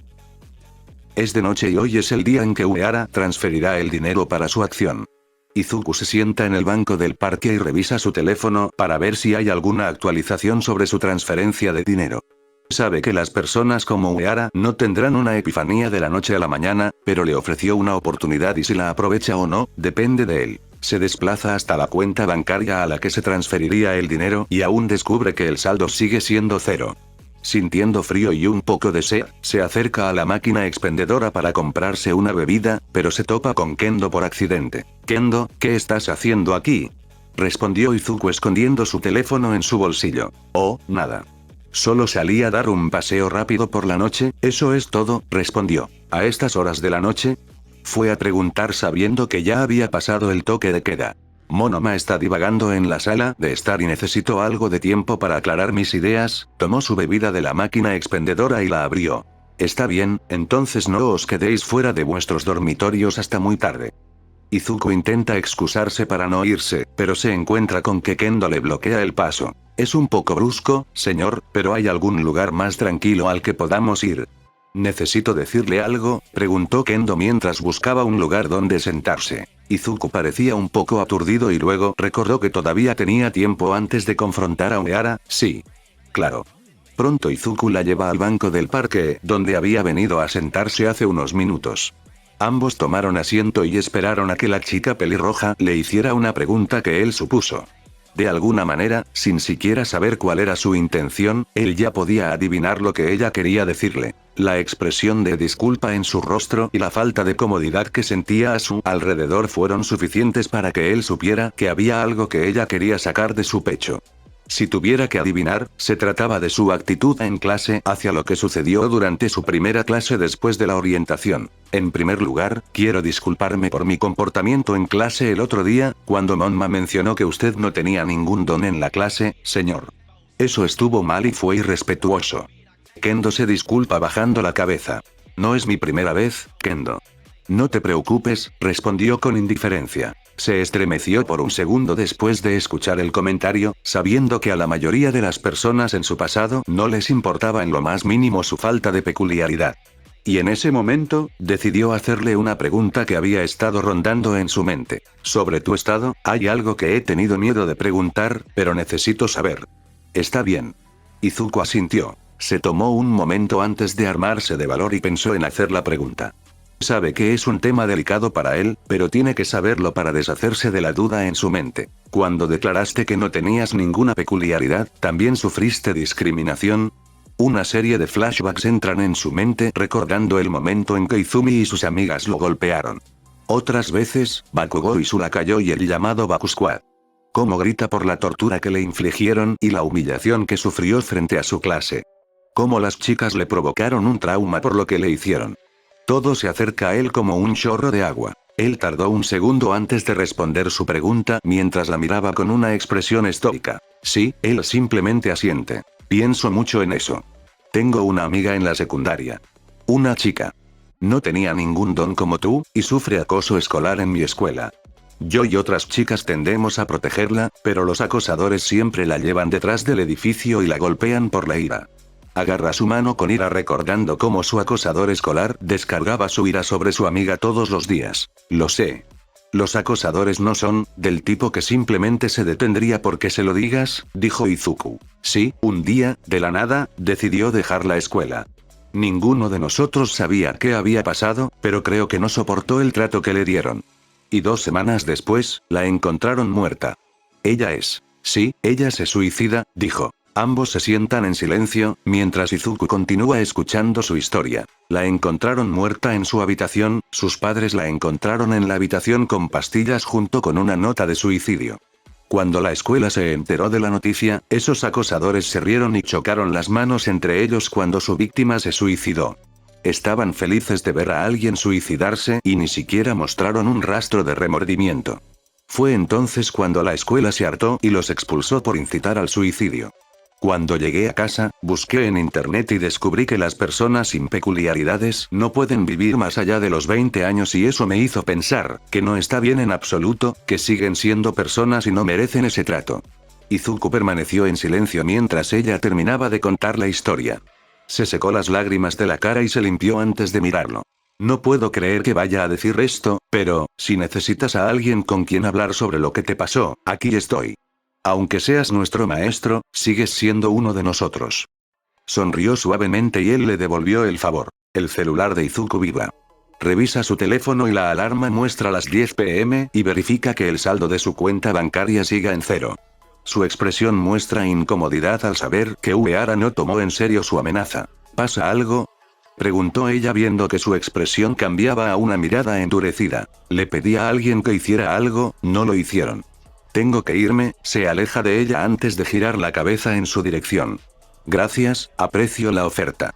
Es de noche y hoy es el día en que Uehara transferirá el dinero para su acción. Izuku se sienta en el banco del parque y revisa su teléfono para ver si hay alguna actualización sobre su transferencia de dinero. Sabe que las personas como Uehara no tendrán una epifanía de la noche a la mañana, pero le ofreció una oportunidad y si la aprovecha o no, depende de él. Se desplaza hasta la cuenta bancaria a la que se transferiría el dinero y aún descubre que el saldo sigue siendo 0. Sintiendo frío y un poco de sed, se acerca a la máquina expendedora para comprarse una bebida, pero se topa con Kendo por accidente. «Kendo, ¿qué estás haciendo aquí?», respondió Izuku escondiendo su teléfono en su bolsillo. «Oh, nada. Solo salí a dar un paseo rápido por la noche, eso es todo», respondió. «¿A estas horas de la noche?», fue a preguntar sabiendo que ya había pasado el toque de queda. Monoma está divagando en la sala de estar y necesito algo de tiempo para aclarar mis ideas. Tomó su bebida de la máquina expendedora y la abrió. Está bien, entonces no os quedéis fuera de vuestros dormitorios hasta muy tarde. Izuku intenta excusarse para no irse, pero se encuentra con que Kendo le bloquea el paso. Es un poco brusco, señor, pero ¿hay algún lugar más tranquilo al que podamos ir? ¿Necesito decirle algo?, preguntó Kendo mientras buscaba un lugar donde sentarse. Izuku parecía un poco aturdido y luego recordó que todavía tenía tiempo antes de confrontar a Uehara. Sí. Claro. Pronto Izuku la lleva al banco del parque, donde había venido a sentarse hace unos minutos. Ambos tomaron asiento y esperaron a que la chica pelirroja le hiciera una pregunta que él supuso. De alguna manera, sin siquiera saber cuál era su intención, él ya podía adivinar lo que ella quería decirle. La expresión de disculpa en su rostro y la falta de comodidad que sentía a su alrededor fueron suficientes para que él supiera que había algo que ella quería sacar de su pecho. Si tuviera que adivinar, se trataba de su actitud en clase hacia lo que sucedió durante su primera clase después de la orientación. En primer lugar, quiero disculparme por mi comportamiento en clase el otro día, cuando Monma mencionó que usted no tenía ningún don en la clase, señor. Eso estuvo mal y fue irrespetuoso. Kendo se disculpa bajando la cabeza. No es mi primera vez, Kendo. No te preocupes, respondió con indiferencia. Se estremeció por un segundo después de escuchar el comentario, sabiendo que a la mayoría de las personas en su pasado no les importaba en lo más mínimo su falta de peculiaridad. Y en ese momento, decidió hacerle una pregunta que había estado rondando en su mente. Sobre tu estado, hay algo que he tenido miedo de preguntar, pero necesito saber. Está bien. Izuku asintió. Se tomó un momento antes de armarse de valor y pensó en hacer la pregunta. Sabe que es un tema delicado para él, pero tiene que saberlo para deshacerse de la duda en su mente. Cuando declaraste que no tenías ninguna peculiaridad, ¿también sufriste discriminación? Una serie de flashbacks entran en su mente recordando el momento en que Izumi y sus amigas lo golpearon. Otras veces, Bakugou y su lacayo y el llamado Baku Squad. Cómo grita por la tortura que le infligieron y la humillación que sufrió frente a su clase. Cómo las chicas le provocaron un trauma por lo que le hicieron. Todo se acerca a él como un chorro de agua. Él tardó un segundo antes de responder su pregunta mientras la miraba con una expresión estoica. Sí, él simplemente asiente. Pienso mucho en eso. Tengo una amiga en la secundaria. Una chica. No tenía ningún don como tú, y sufre acoso escolar en mi escuela. Yo y otras chicas tendemos a protegerla, pero los acosadores siempre la llevan detrás del edificio y la golpean por la ira. Agarra su mano con ira recordando cómo su acosador escolar descargaba su ira sobre su amiga todos los días. Lo sé. Los acosadores no son del tipo que simplemente se detendría porque se lo digas, dijo Izuku. Sí, un día, de la nada, decidió dejar la escuela. Ninguno de nosotros sabía qué había pasado, pero creo que no soportó el trato que le dieron. Y 2 semanas después, la encontraron muerta. Ella es. Sí, ella se suicida, dijo. Ambos se sientan en silencio, mientras Izuku continúa escuchando su historia. La encontraron muerta en su habitación, sus padres la encontraron en la habitación con pastillas junto con una nota de suicidio. Cuando la escuela se enteró de la noticia, esos acosadores se rieron y chocaron las manos entre ellos cuando su víctima se suicidó. Estaban felices de ver a alguien suicidarse y ni siquiera mostraron un rastro de remordimiento. Fue entonces cuando la escuela se hartó y los expulsó por incitar al suicidio. Cuando llegué a casa, busqué en internet y descubrí que las personas sin peculiaridades no pueden vivir más allá de los 20 años y eso me hizo pensar que no está bien en absoluto, que siguen siendo personas y no merecen ese trato. Izuku permaneció en silencio mientras ella terminaba de contar la historia. Se secó las lágrimas de la cara y se limpió antes de mirarlo. No puedo creer que vaya a decir esto, pero, si necesitas a alguien con quien hablar sobre lo que te pasó, aquí estoy. Aunque seas nuestro maestro, sigues siendo uno de nosotros. Sonrió suavemente y él le devolvió el favor. El celular de Izuku vibra. Revisa su teléfono y la alarma muestra las 10 p.m. y verifica que el saldo de su cuenta bancaria siga en 0. Su expresión muestra incomodidad al saber que Uehara no tomó en serio su amenaza. ¿Pasa algo?, preguntó ella viendo que su expresión cambiaba a una mirada endurecida. Le pedí a alguien que hiciera algo, no lo hicieron. Tengo que irme, se aleja de ella antes de girar la cabeza en su dirección. Gracias, aprecio la oferta.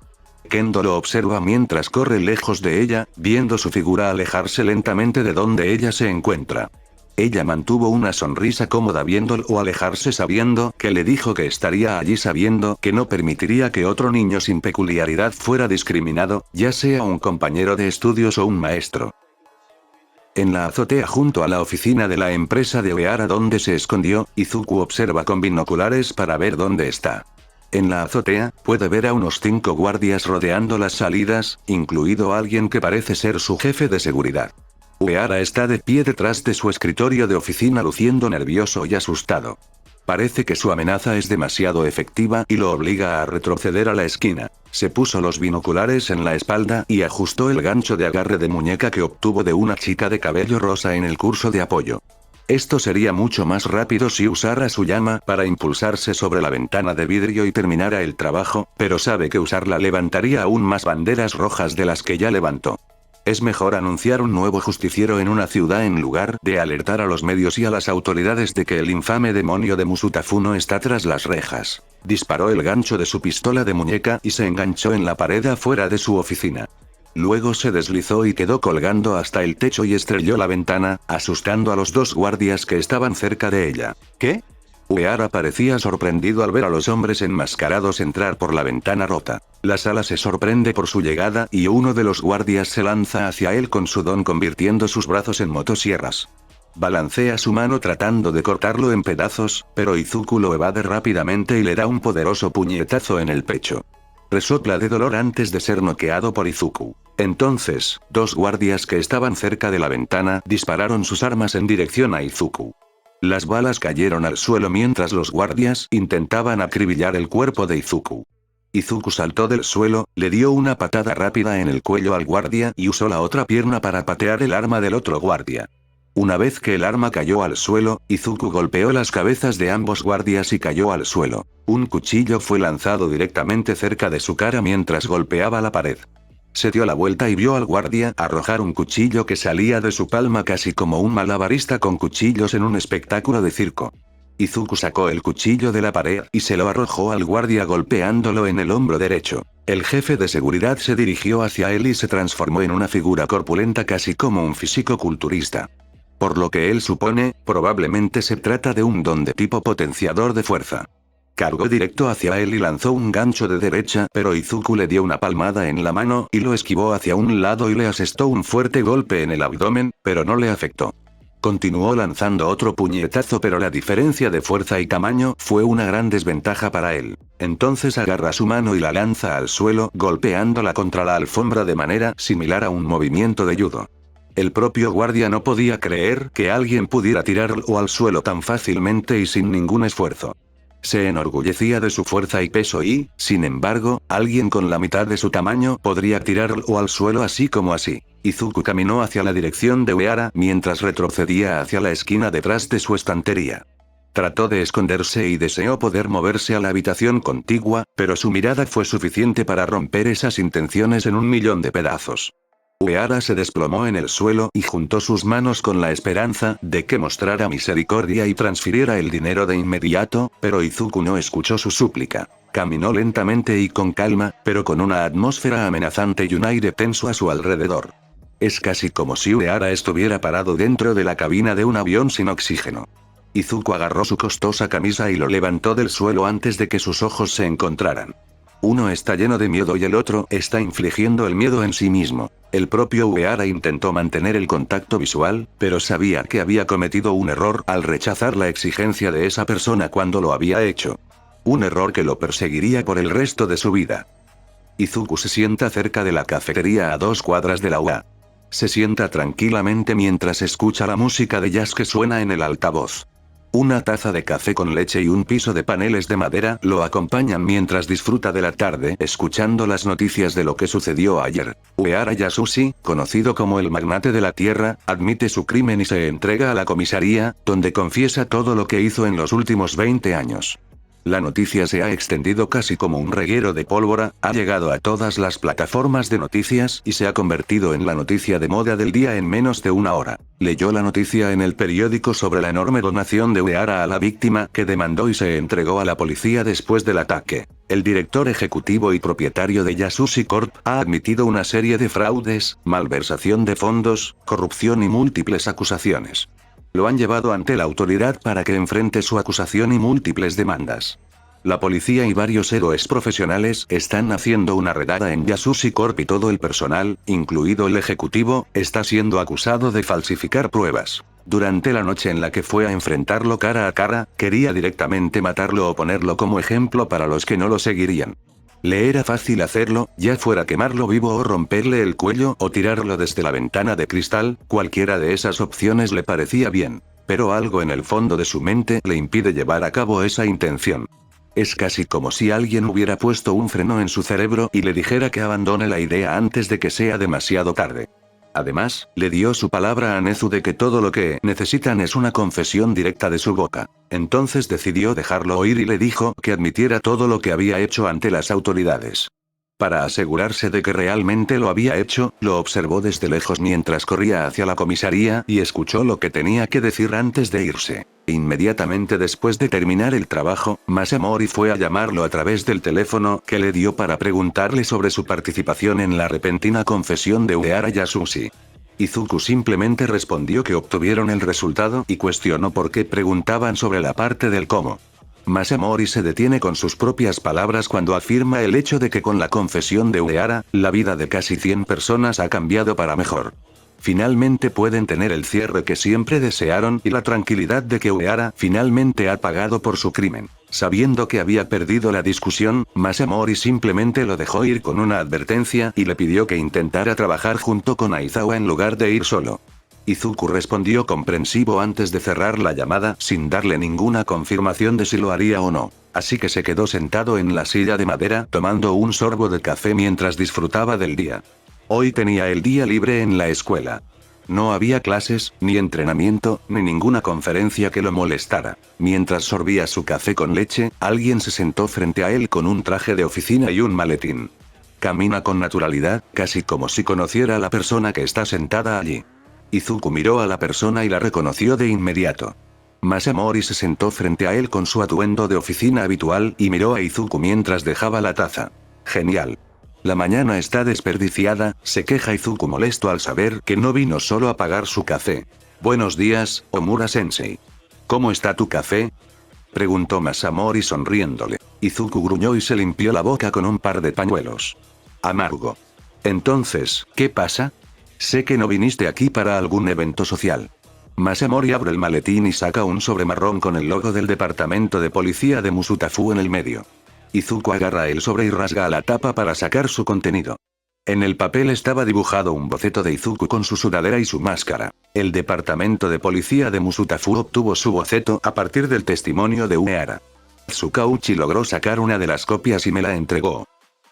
Kendo lo observa mientras corre lejos de ella, viendo su figura alejarse lentamente de donde ella se encuentra. Ella mantuvo una sonrisa cómoda viéndolo alejarse sabiendo que le dijo que estaría allí sabiendo que no permitiría que otro niño sin peculiaridad fuera discriminado, ya sea un compañero de estudios o un maestro. En la azotea junto a la oficina de la empresa de Uehara donde se escondió, Izuku observa con binoculares para ver dónde está. En la azotea, puede ver a unos 5 guardias rodeando las salidas, incluido alguien que parece ser su jefe de seguridad. Uehara está de pie detrás de su escritorio de oficina luciendo nervioso y asustado. Parece que su amenaza es demasiado efectiva y lo obliga a retroceder a la esquina. Se puso los binoculares en la espalda y ajustó el gancho de agarre de muñeca que obtuvo de una chica de cabello rosa en el curso de apoyo. Esto sería mucho más rápido si usara su llama para impulsarse sobre la ventana de vidrio y terminara el trabajo, pero sabe que usarla levantaría aún más banderas rojas de las que ya levantó. Es mejor anunciar un nuevo justiciero en una ciudad en lugar de alertar a los medios y a las autoridades de que el infame demonio de Musutafuno está tras las rejas. Disparó el gancho de su pistola de muñeca y se enganchó en la pared afuera de su oficina. Luego se deslizó y quedó colgando hasta el techo y estrelló la ventana, asustando a los 2 guardias que estaban cerca de ella. ¿Qué? Uehara parecía sorprendido al ver a los hombres enmascarados entrar por la ventana rota. La sala se sorprende por su llegada y uno de los guardias se lanza hacia él con su don convirtiendo sus brazos en motosierras. Balancea su mano tratando de cortarlo en pedazos, pero Izuku lo evade rápidamente y le da un poderoso puñetazo en el pecho. Resopla de dolor antes de ser noqueado por Izuku. Entonces, 2 guardias que estaban cerca de la ventana dispararon sus armas en dirección a Izuku. Las balas cayeron al suelo mientras los guardias intentaban acribillar el cuerpo de Izuku. Izuku saltó del suelo, le dio una patada rápida en el cuello al guardia y usó la otra pierna para patear el arma del otro guardia. Una vez que el arma cayó al suelo, Izuku golpeó las cabezas de ambos guardias y cayó al suelo. Un cuchillo fue lanzado directamente cerca de su cara mientras golpeaba la pared. Se dio la vuelta y vio al guardia arrojar un cuchillo que salía de su palma casi como un malabarista con cuchillos en un espectáculo de circo. Izuku sacó el cuchillo de la pared y se lo arrojó al guardia golpeándolo en el hombro derecho. El jefe de seguridad se dirigió hacia él y se transformó en una figura corpulenta casi como un físico-culturista. Por lo que él supone, probablemente se trata de un don de tipo potenciador de fuerza. Cargó directo hacia él y lanzó un gancho de derecha, pero Izuku le dio una palmada en la mano y lo esquivó hacia un lado y le asestó un fuerte golpe en el abdomen, pero no le afectó. Continuó lanzando otro puñetazo pero la diferencia de fuerza y tamaño fue una gran desventaja para él. Entonces agarra su mano y la lanza al suelo, golpeándola contra la alfombra de manera similar a un movimiento de judo. El propio guardia no podía creer que alguien pudiera tirarlo al suelo tan fácilmente y sin ningún esfuerzo. Se enorgullecía de su fuerza y peso y, sin embargo, alguien con la mitad de su tamaño podría tirarlo al suelo así como así. Izuku caminó hacia la dirección de Uehara mientras retrocedía hacia la esquina detrás de su estantería. Trató de esconderse y deseó poder moverse a la habitación contigua, pero su mirada fue suficiente para romper esas intenciones en 1.000.000 de pedazos. Uehara se desplomó en el suelo y juntó sus manos con la esperanza de que mostrara misericordia y transfiriera el dinero de inmediato, pero Izuku no escuchó su súplica. Caminó lentamente y con calma, pero con una atmósfera amenazante y un aire tenso a su alrededor. Es casi como si Uehara estuviera parado dentro de la cabina de un avión sin oxígeno. Izuku agarró su costosa camisa y lo levantó del suelo antes de que sus ojos se encontraran. Uno está lleno de miedo y el otro está infligiendo el miedo en sí mismo. El propio Uehara intentó mantener el contacto visual, pero sabía que había cometido un error al rechazar la exigencia de esa persona cuando lo había hecho. Un error que lo perseguiría por el resto de su vida. Izuku se sienta cerca de la cafetería a 2 cuadras de la UA. Se sienta tranquilamente mientras escucha la música de jazz que suena en el altavoz. Una taza de café con leche y un piso de paneles de madera lo acompañan mientras disfruta de la tarde escuchando las noticias de lo que sucedió ayer. Uehara Yasushi, conocido como el magnate de la tierra, admite su crimen y se entrega a la comisaría, donde confiesa todo lo que hizo en los últimos 20 años. La noticia se ha extendido casi como un reguero de pólvora, ha llegado a todas las plataformas de noticias y se ha convertido en la noticia de moda del día en menos de una hora. Leyó la noticia en el periódico sobre la enorme donación de Uehara a la víctima que demandó y se entregó a la policía después del ataque. El director ejecutivo y propietario de Yasushi Corp ha admitido una serie de fraudes, malversación de fondos, corrupción y múltiples acusaciones. Lo han llevado ante la autoridad para que enfrente su acusación y múltiples demandas. La policía y varios héroes profesionales están haciendo una redada en Yasushi Corp y todo el personal, incluido el ejecutivo, está siendo acusado de falsificar pruebas. Durante la noche en la que fue a enfrentarlo cara a cara, quería directamente matarlo o ponerlo como ejemplo para los que no lo seguirían. Le era fácil hacerlo, ya fuera quemarlo vivo o romperle el cuello o tirarlo desde la ventana de cristal, cualquiera de esas opciones le parecía bien. Pero algo en el fondo de su mente le impide llevar a cabo esa intención. Es casi como si alguien hubiera puesto un freno en su cerebro y le dijera que abandone la idea antes de que sea demasiado tarde. Además, le dio su palabra a Nezu de que todo lo que necesitan es una confesión directa de su boca. Entonces decidió dejarlo oír y le dijo que admitiera todo lo que había hecho ante las autoridades. Para asegurarse de que realmente lo había hecho, lo observó desde lejos mientras corría hacia la comisaría y escuchó lo que tenía que decir antes de irse. Inmediatamente después de terminar el trabajo, Masamori fue a llamarlo a través del teléfono que le dio para preguntarle sobre su participación en la repentina confesión de Uehara Yasushi. Izuku simplemente respondió que obtuvieron el resultado y cuestionó por qué preguntaban sobre la parte del cómo. Masamori se detiene con sus propias palabras cuando afirma el hecho de que con la confesión de Uehara, la vida de casi 100 personas ha cambiado para mejor. Finalmente pueden tener el cierre que siempre desearon y la tranquilidad de que Uehara finalmente ha pagado por su crimen. Sabiendo que había perdido la discusión, Masamori simplemente lo dejó ir con una advertencia y le pidió que intentara trabajar junto con Aizawa en lugar de ir solo. Izuku respondió comprensivo antes de cerrar la llamada sin darle ninguna confirmación de si lo haría o no. Así que se quedó sentado en la silla de madera tomando un sorbo de café mientras disfrutaba del día. Hoy tenía el día libre en la escuela. No había clases, ni entrenamiento, ni ninguna conferencia que lo molestara. Mientras sorbía su café con leche, alguien se sentó frente a él con un traje de oficina y un maletín. Camina con naturalidad, casi como si conociera a la persona que está sentada allí. Izuku miró a la persona y la reconoció de inmediato. Masamori se sentó frente a él con su atuendo de oficina habitual y miró a Izuku mientras dejaba la taza. Genial. La mañana está desperdiciada, se queja Izuku molesto al saber que no vino solo a pagar su café. Buenos días, Omura-sensei. ¿Cómo está tu café? Preguntó Masamori sonriéndole. Izuku gruñó y se limpió la boca con un par de pañuelos. Amargo. Entonces, ¿qué pasa? Sé que no viniste aquí para algún evento social. Masamori abre el maletín y saca un sobre marrón con el logo del departamento de policía de Musutafu en el medio. Izuku agarra el sobre y rasga la tapa para sacar su contenido. En el papel estaba dibujado un boceto de Izuku con su sudadera y su máscara. El departamento de policía de Musutafu obtuvo su boceto a partir del testimonio de Uehara. Tsukauchi logró sacar una de las copias y me la entregó.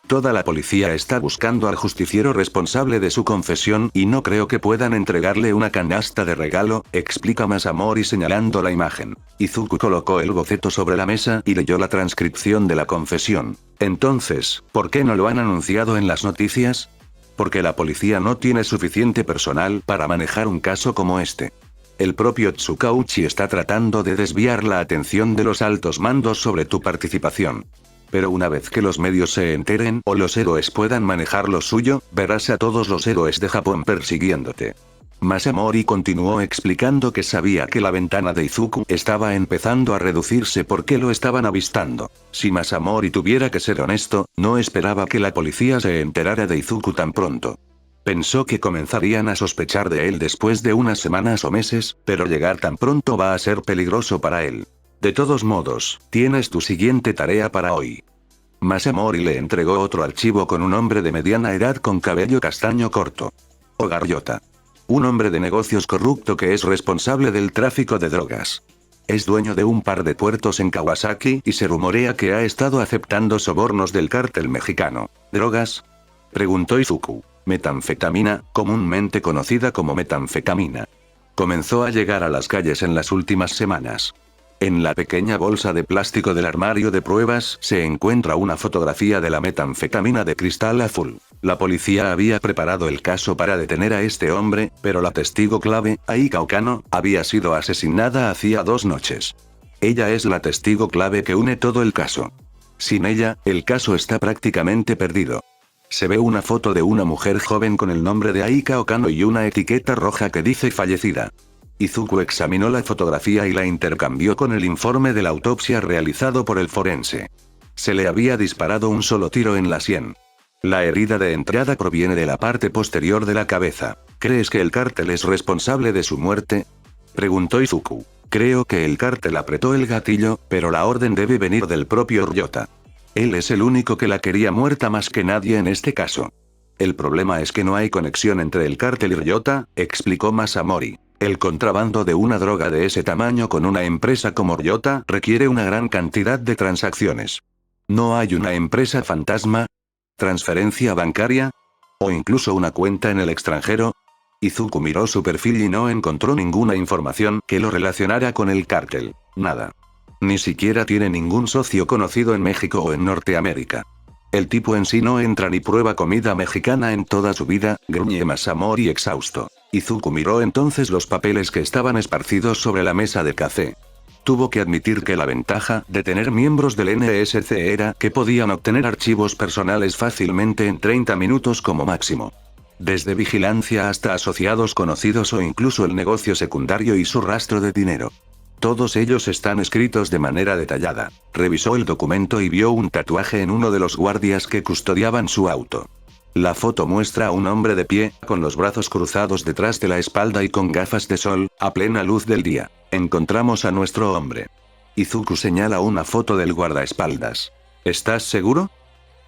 Toda la policía está buscando al justiciero responsable de su confesión y no creo que puedan entregarle una canasta de regalo, explica Masamori señalando la imagen. Izuku colocó el boceto sobre la mesa y leyó la transcripción de la confesión. Entonces, ¿por qué no lo han anunciado en las noticias? Porque la policía no tiene suficiente personal para manejar un caso como este. El propio Tsukauchi está tratando de desviar la atención de los altos mandos sobre tu participación. Pero una vez que los medios se enteren o los héroes puedan manejar lo suyo, verás a todos los héroes de Japón persiguiéndote. Masamori continuó explicando que sabía que la ventana de Izuku estaba empezando a reducirse porque lo estaban avistando. Si Masamori tuviera que ser honesto, no esperaba que la policía se enterara de Izuku tan pronto. Pensó que comenzarían a sospechar de él después de unas semanas o meses, pero llegar tan pronto va a ser peligroso para él. De todos modos, tienes tu siguiente tarea para hoy. Masamori le entregó otro archivo con un hombre de mediana edad con cabello castaño corto. Ogaryota. Un hombre de negocios corrupto que es responsable del tráfico de drogas. Es dueño de un par de puertos en Kawasaki y se rumorea que ha estado aceptando sobornos del cártel mexicano. ¿Drogas? Preguntó Izuku. Metanfetamina, comúnmente conocida como metanfetamina. Comenzó a llegar a las calles en las últimas semanas. En la pequeña bolsa de plástico del armario de pruebas se encuentra una fotografía de la metanfetamina de cristal azul. La policía había preparado el caso para detener a este hombre, pero la testigo clave, Aika Okano, había sido asesinada hacía 2 noches. Ella es la testigo clave que une todo el caso. Sin ella, el caso está prácticamente perdido. Se ve una foto de una mujer joven con el nombre de Aika Okano y una etiqueta roja que dice fallecida. Izuku examinó la fotografía y la intercambió con el informe de la autopsia realizado por el forense. Se le había disparado un solo tiro en la sien. La herida de entrada proviene de la parte posterior de la cabeza. ¿Crees que el cártel es responsable de su muerte?, preguntó Izuku. Creo que el cártel apretó el gatillo, pero la orden debe venir del propio Ryota. Él es el único que la quería muerta más que nadie en este caso. El problema es que no hay conexión entre el cártel y Ryota, explicó Masamori. El contrabando de una droga de ese tamaño con una empresa como Ryota requiere una gran cantidad de transacciones. ¿No hay una empresa fantasma? ¿Transferencia bancaria? ¿O incluso una cuenta en el extranjero? Izuku miró su perfil y no encontró ninguna información que lo relacionara con el cártel. Nada. Ni siquiera tiene ningún socio conocido en México o en Norteamérica. El tipo en sí no entra ni prueba comida mexicana en toda su vida, gruñe Masamori exhausto. Izuku miró entonces los papeles que estaban esparcidos sobre la mesa de café. Tuvo que admitir que la ventaja de tener miembros del NSC era que podían obtener archivos personales fácilmente en 30 minutos como máximo. Desde vigilancia hasta asociados conocidos o incluso el negocio secundario y su rastro de dinero. Todos ellos están escritos de manera detallada. Revisó el documento y vio un tatuaje en uno de los guardias que custodiaban su auto. La foto muestra a un hombre de pie, con los brazos cruzados detrás de la espalda y con gafas de sol, a plena luz del día. Encontramos a nuestro hombre. Izuku señala una foto del guardaespaldas. ¿Estás seguro?,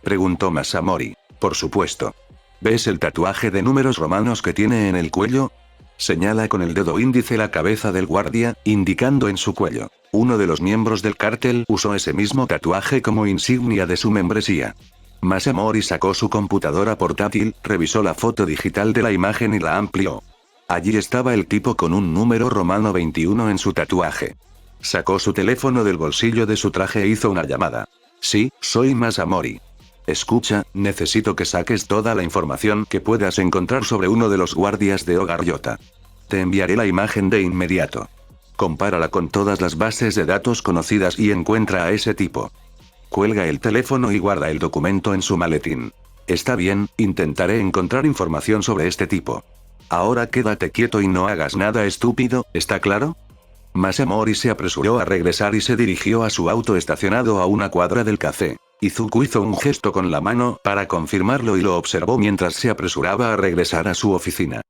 preguntó Masamori. Por supuesto. ¿Ves el tatuaje de números romanos que tiene en el cuello? Señala con el dedo índice la cabeza del guardia, indicando en su cuello. Uno de los miembros del cártel usó ese mismo tatuaje como insignia de su membresía. Masamori sacó su computadora portátil, revisó la foto digital de la imagen y la amplió. Allí estaba el tipo con un número romano 21 en su tatuaje. Sacó su teléfono del bolsillo de su traje e hizo una llamada. Sí, soy Masamori. Escucha, necesito que saques toda la información que puedas encontrar sobre uno de los guardias de Hogar Ryota. Te enviaré la imagen de inmediato. Compárala con todas las bases de datos conocidas y encuentra a ese tipo. Cuelga el teléfono y guarda el documento en su maletín. Está bien, intentaré encontrar información sobre este tipo. Ahora quédate quieto y no hagas nada estúpido, ¿está claro? Masamori se apresuró a regresar y se dirigió a su auto estacionado a una cuadra del café. Izuku hizo un gesto con la mano para confirmarlo y lo observó mientras se apresuraba a regresar a su oficina.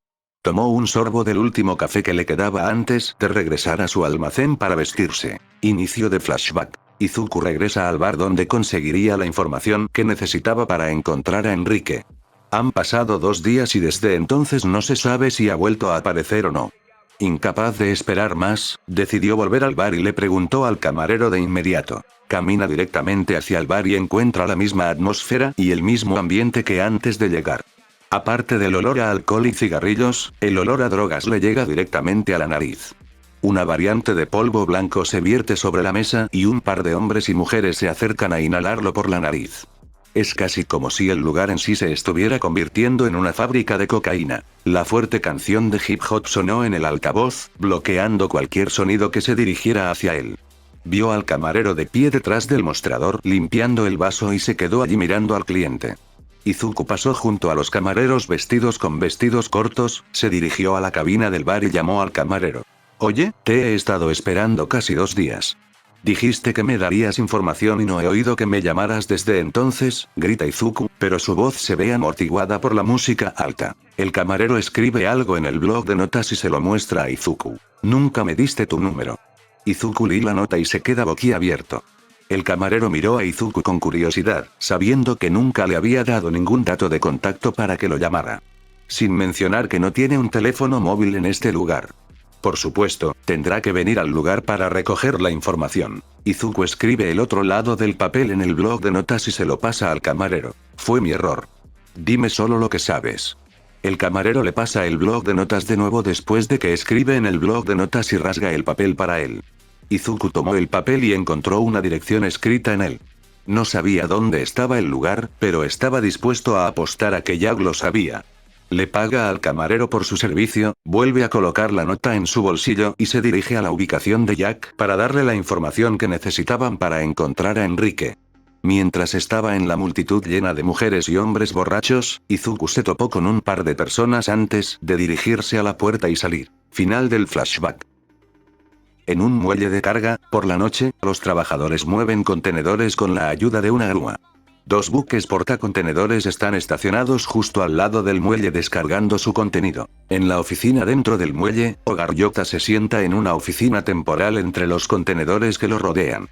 Tomó un sorbo del último café que le quedaba antes de regresar a su almacén para vestirse. Inicio de flashback. Izuku regresa al bar donde conseguiría la información que necesitaba para encontrar a Enrique. Han pasado 2 días y desde entonces no se sabe si ha vuelto a aparecer o no. Incapaz de esperar más, decidió volver al bar y le preguntó al camarero de inmediato. Camina directamente hacia el bar y encuentra la misma atmósfera y el mismo ambiente que antes de llegar. Aparte del olor a alcohol y cigarrillos, el olor a drogas le llega directamente a la nariz. Una variante de polvo blanco se vierte sobre la mesa y un par de hombres y mujeres se acercan a inhalarlo por la nariz. Es casi como si el lugar en sí se estuviera convirtiendo en una fábrica de cocaína. La fuerte canción de hip hop sonó en el altavoz, bloqueando cualquier sonido que se dirigiera hacia él. Vio al camarero de pie detrás del mostrador limpiando el vaso y se quedó allí mirando al cliente. Izuku pasó junto a los camareros vestidos con vestidos cortos, se dirigió a la cabina del bar y llamó al camarero. Oye, te he estado esperando casi 2 días. Dijiste que me darías información y no he oído que me llamaras desde entonces, grita Izuku, pero su voz se ve amortiguada por la música alta. El camarero escribe algo en el blog de notas y se lo muestra a Izuku. Nunca me diste tu número. Izuku lee la nota y se queda boquiabierto. El camarero miró a Izuku con curiosidad, sabiendo que nunca le había dado ningún dato de contacto para que lo llamara. Sin mencionar que no tiene un teléfono móvil en este lugar. Por supuesto, tendrá que venir al lugar para recoger la información. Izuku escribe el otro lado del papel en el blog de notas y se lo pasa al camarero. Fue mi error. Dime solo lo que sabes. El camarero le pasa el blog de notas de nuevo después de que escribe en el blog de notas y rasga el papel para él. Izuku tomó el papel y encontró una dirección escrita en él. No sabía dónde estaba el lugar, pero estaba dispuesto a apostar a que Jack lo sabía. Le paga al camarero por su servicio, vuelve a colocar la nota en su bolsillo y se dirige a la ubicación de Jack para darle la información que necesitaban para encontrar a Enrique. Mientras estaba en la multitud llena de mujeres y hombres borrachos, Izuku se topó con un par de personas antes de dirigirse a la puerta y salir. Final del flashback. En un muelle de carga, por la noche, los trabajadores mueven contenedores con la ayuda de una grúa. 2 buques portacontenedores están estacionados justo al lado del muelle descargando su contenido. En la oficina dentro del muelle, Ogarryota se sienta en una oficina temporal entre los contenedores que lo rodean.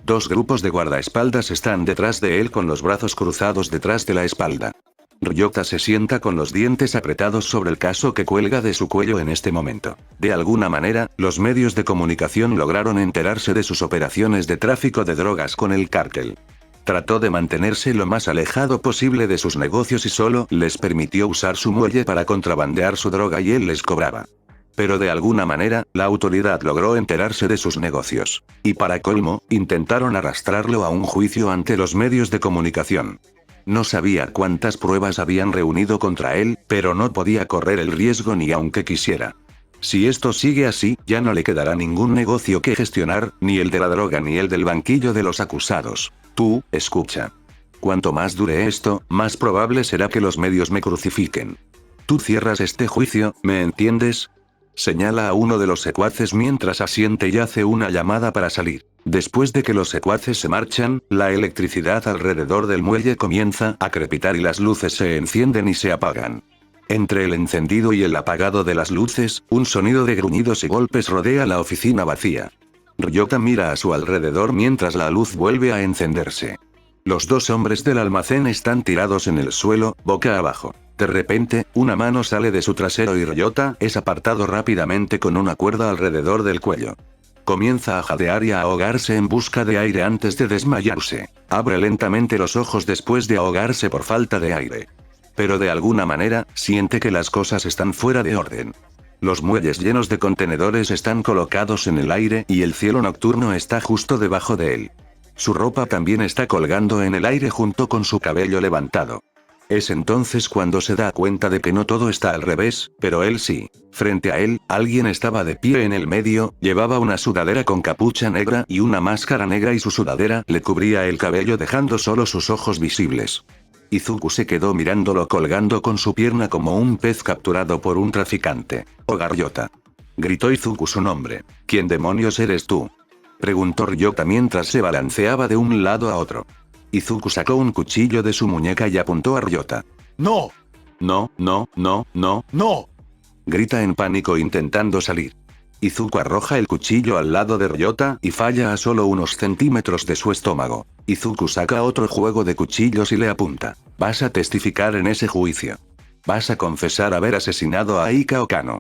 2 grupos de guardaespaldas están detrás de él con los brazos cruzados detrás de la espalda. Ryota se sienta con los dientes apretados sobre el caso que cuelga de su cuello en este momento. De alguna manera, los medios de comunicación lograron enterarse de sus operaciones de tráfico de drogas con el cártel. Trató de mantenerse lo más alejado posible de sus negocios y solo les permitió usar su muelle para contrabandear su droga y él les cobraba. Pero de alguna manera, la autoridad logró enterarse de sus negocios. Y para colmo, intentaron arrastrarlo a un juicio ante los medios de comunicación. No sabía cuántas pruebas habían reunido contra él, pero no podía correr el riesgo ni aunque quisiera. Si esto sigue así, ya no le quedará ningún negocio que gestionar, ni el de la droga ni el del banquillo de los acusados. Tú, escucha. Cuanto más dure esto, más probable será que los medios me crucifiquen. Tú cierras este juicio, ¿me entiendes? Señala a uno de los secuaces mientras asiente y hace una llamada para salir. Después de que los secuaces se marchan, la electricidad alrededor del muelle comienza a crepitar y las luces se encienden y se apagan. Entre el encendido y el apagado de las luces, un sonido de gruñidos y golpes rodea la oficina vacía. Ryota mira a su alrededor mientras la luz vuelve a encenderse. Los 2 hombres del almacén están tirados en el suelo, boca abajo. De repente, una mano sale de su trasero y Ryota es apartado rápidamente con una cuerda alrededor del cuello. Comienza a jadear y a ahogarse en busca de aire antes de desmayarse. Abre lentamente los ojos después de ahogarse por falta de aire. Pero de alguna manera, siente que las cosas están fuera de orden. Los muelles llenos de contenedores están colocados en el aire y el cielo nocturno está justo debajo de él. Su ropa también está colgando en el aire junto con su cabello levantado. Es entonces cuando se da cuenta de que no todo está al revés, pero él sí. Frente a él, alguien estaba de pie en el medio, llevaba una sudadera con capucha negra y una máscara negra y su sudadera le cubría el cabello dejando solo sus ojos visibles. Izuku se quedó mirándolo colgando con su pierna como un pez capturado por un traficante. Ogarryota. Gritó Izuku su nombre. ¿Quién demonios eres tú? Preguntó Ryota mientras se balanceaba de un lado a otro. Izuku sacó un cuchillo de su muñeca y apuntó a Ryota. ¡No! No, no, no, no. ¡No! Grita en pánico intentando salir. Izuku arroja el cuchillo al lado de Ryota y falla a solo unos centímetros de su estómago. Izuku saca otro juego de cuchillos y le apunta. Vas a testificar en ese juicio. Vas a confesar haber asesinado a Aika Okano.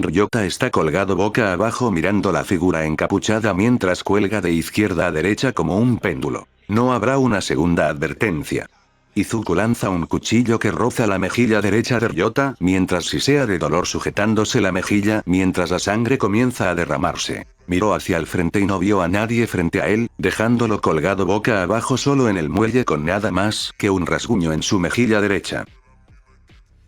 Ryota está colgado boca abajo mirando la figura encapuchada mientras cuelga de izquierda a derecha como un péndulo. No habrá una segunda advertencia. Izuku lanza un cuchillo que roza la mejilla derecha de Ryota mientras sisea de dolor sujetándose la mejilla mientras la sangre comienza a derramarse. Miró hacia el frente y no vio a nadie frente a él, dejándolo colgado boca abajo solo en el muelle con nada más que un rasguño en su mejilla derecha.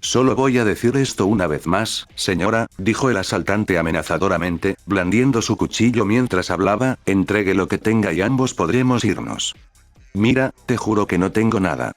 Solo voy a decir esto una vez más, señora, dijo el asaltante amenazadoramente, blandiendo su cuchillo mientras hablaba, entregue lo que tenga y ambos podremos irnos. Mira, te juro que no tengo nada.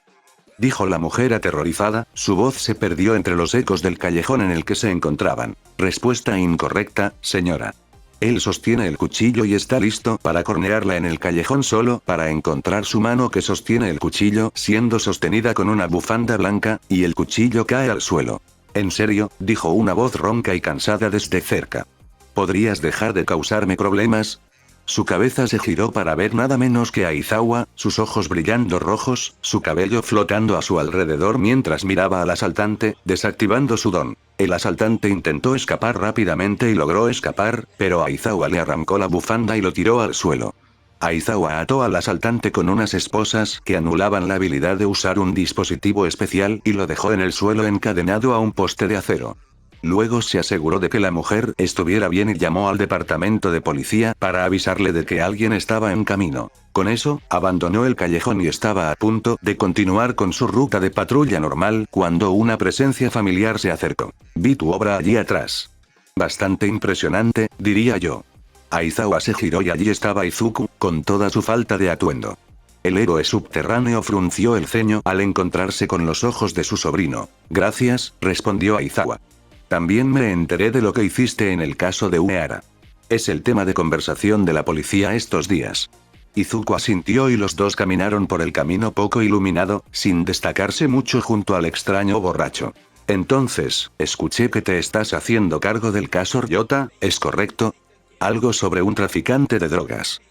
Dijo la mujer aterrorizada, su voz se perdió entre los ecos del callejón en el que se encontraban. Respuesta incorrecta, señora. Él sostiene el cuchillo y está listo para cornearla en el callejón solo para encontrar su mano que sostiene el cuchillo siendo sostenida con una bufanda blanca, y el cuchillo cae al suelo. En serio, dijo una voz ronca y cansada desde cerca. ¿Podrías dejar de causarme problemas? Su cabeza se giró para ver nada menos que a Aizawa, sus ojos brillando rojos, su cabello flotando a su alrededor mientras miraba al asaltante, desactivando su don. El asaltante intentó escapar rápidamente y logró escapar, pero Aizawa le arrancó la bufanda y lo tiró al suelo. Aizawa ató al asaltante con unas esposas que anulaban la habilidad de usar un dispositivo especial y lo dejó en el suelo encadenado a un poste de acero. Luego se aseguró de que la mujer estuviera bien y llamó al departamento de policía para avisarle de que alguien estaba en camino. Con eso, abandonó el callejón y estaba a punto de continuar con su ruta de patrulla normal cuando una presencia familiar se acercó. Vi tu obra allí atrás. Bastante impresionante, diría yo. Aizawa se giró y allí estaba Izuku, con toda su falta de atuendo. El héroe subterráneo frunció el ceño al encontrarse con los ojos de su sobrino. Gracias, respondió Aizawa. También me enteré de lo que hiciste en el caso de Uehara. Es el tema de conversación de la policía estos días. Izuku asintió y los dos caminaron por el camino poco iluminado, sin destacarse mucho junto al extraño borracho. Entonces, escuché que te estás haciendo cargo del caso Ryota, ¿es correcto? Algo sobre un traficante de drogas.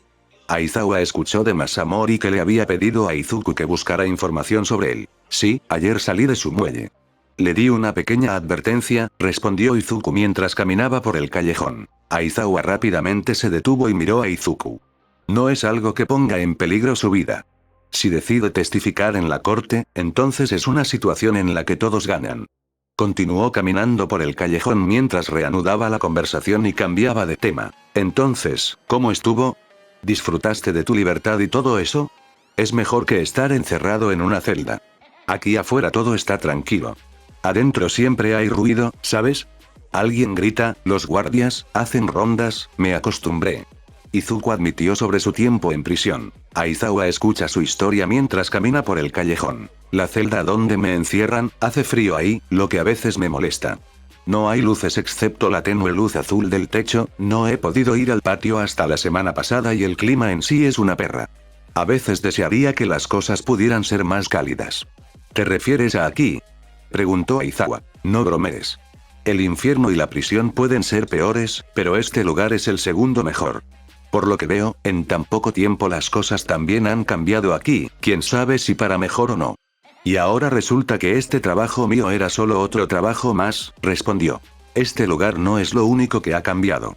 Aizawa escuchó de Masamori que le había pedido a Izuku que buscara información sobre él. Sí, ayer salí de su muelle. Le di una pequeña advertencia, respondió Izuku mientras caminaba por el callejón. Aizawa rápidamente se detuvo y miró a Izuku. No es algo que ponga en peligro su vida. Si decide testificar en la corte, entonces es una situación en la que todos ganan. Continuó caminando por el callejón mientras reanudaba la conversación y cambiaba de tema. Entonces, ¿cómo estuvo? ¿Disfrutaste de tu libertad y todo eso? Es mejor que estar encerrado en una celda. Aquí afuera todo está tranquilo. Adentro siempre hay ruido, ¿sabes? Alguien grita, los guardias hacen rondas, me acostumbré. Izuku admitió sobre su tiempo en prisión. Aizawa escucha su historia mientras camina por el callejón. La celda donde me encierran, hace frío ahí, lo que a veces me molesta. No hay luces excepto la tenue luz azul del techo, no he podido ir al patio hasta la semana pasada y el clima en sí es una perra. A veces desearía que las cosas pudieran ser más cálidas. ¿Te refieres a aquí? Preguntó Aizawa. No bromees. El infierno y la prisión pueden ser peores, pero este lugar es el segundo mejor. Por lo que veo, en tan poco tiempo las cosas también han cambiado aquí, quién sabe si para mejor o no. Y ahora resulta que este trabajo mío era solo otro trabajo más, respondió. Este lugar no es lo único que ha cambiado.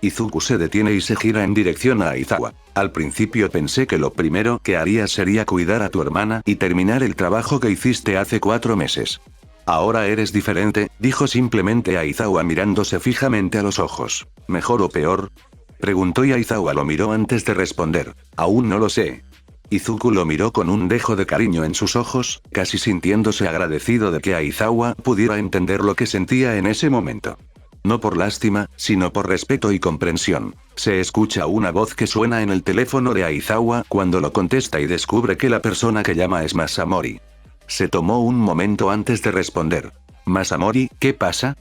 Izuku se detiene y se gira en dirección a Aizawa. Al principio pensé que lo primero que harías sería cuidar a tu hermana y terminar el trabajo que hiciste hace 4 meses. Ahora eres diferente, dijo simplemente Aizawa mirándose fijamente a los ojos. ¿Mejor o peor? Preguntó y Aizawa lo miró antes de responder. Aún no lo sé. Izuku lo miró con un dejo de cariño en sus ojos, casi sintiéndose agradecido de que Aizawa pudiera entender lo que sentía en ese momento. No por lástima, sino por respeto y comprensión. Se escucha una voz que suena en el teléfono de Aizawa cuando lo contesta y descubre que la persona que llama es Masamori. Se tomó un momento antes de responder. Masamori, ¿qué pasa?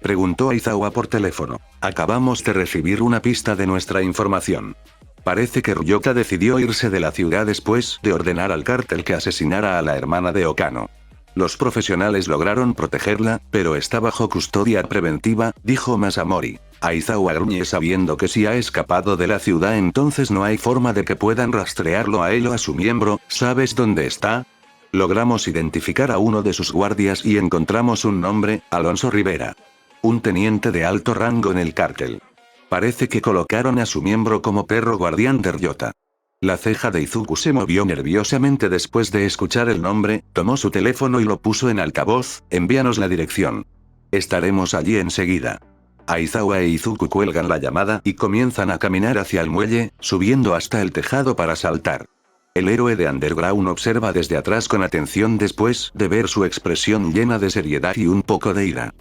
Preguntó Aizawa por teléfono. Acabamos de recibir una pista de nuestra información. Parece que Ryota decidió irse de la ciudad después de ordenar al cártel que asesinara a la hermana de Okano. Los profesionales lograron protegerla, pero está bajo custodia preventiva, dijo Masamori. Aizawa gruñe sabiendo que si ha escapado de la ciudad entonces no hay forma de que puedan rastrearlo a él o a su miembro. ¿Sabes dónde está? Logramos identificar a uno de sus guardias y encontramos un nombre, Alonso Rivera. Un teniente de alto rango en el cártel. Parece que colocaron a su miembro como perro guardián de Ryota. La ceja de Izuku se movió nerviosamente después de escuchar el nombre, tomó su teléfono y lo puso en altavoz. Envíanos la dirección. Estaremos allí enseguida. Aizawa e Izuku cuelgan la llamada y comienzan a caminar hacia el muelle, subiendo hasta el tejado para saltar. El héroe de Underground observa desde atrás con atención después de ver su expresión llena de seriedad y un poco de ira.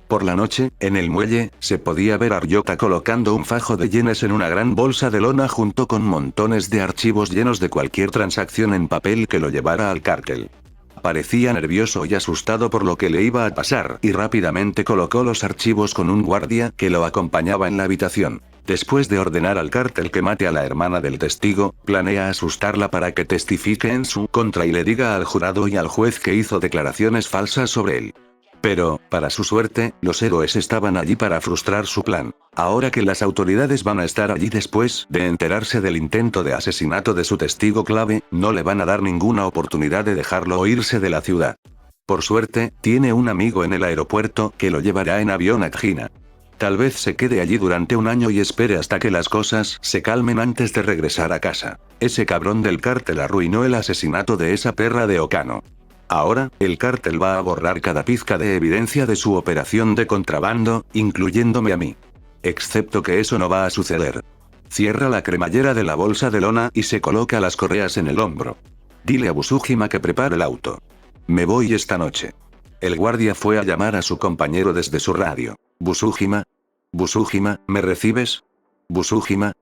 Por la noche, en el muelle, se podía ver a Ryota colocando un fajo de yenes en una gran bolsa de lona junto con montones de archivos llenos de cualquier transacción en papel que lo llevara al cártel. Parecía nervioso y asustado por lo que le iba a pasar y rápidamente colocó los archivos con un guardia que lo acompañaba en la habitación. Después de ordenar al cártel que mate a la hermana del testigo, planea asustarla para que testifique en su contra y le diga al jurado y al juez que hizo declaraciones falsas sobre él. Pero, para su suerte, los héroes estaban allí para frustrar su plan. Ahora que las autoridades van a estar allí después de enterarse del intento de asesinato de su testigo clave, no le van a dar ninguna oportunidad de dejarlo irse de la ciudad. Por suerte, tiene un amigo en el aeropuerto que lo llevará en avión a China. Tal vez se quede allí durante un año y espere hasta que las cosas se calmen antes de regresar a casa. Ese cabrón del cártel arruinó el asesinato de esa perra de Okano. Ahora, el cártel va a borrar cada pizca de evidencia de su operación de contrabando, incluyéndome a mí. Excepto que eso no va a suceder. Cierra la cremallera de la bolsa de lona y se coloca las correas en el hombro. Dile a Busujima que prepare el auto. Me voy esta noche. El guardia fue a llamar a su compañero desde su radio. Busujima. Busujima, ¿me recibes? Busujima.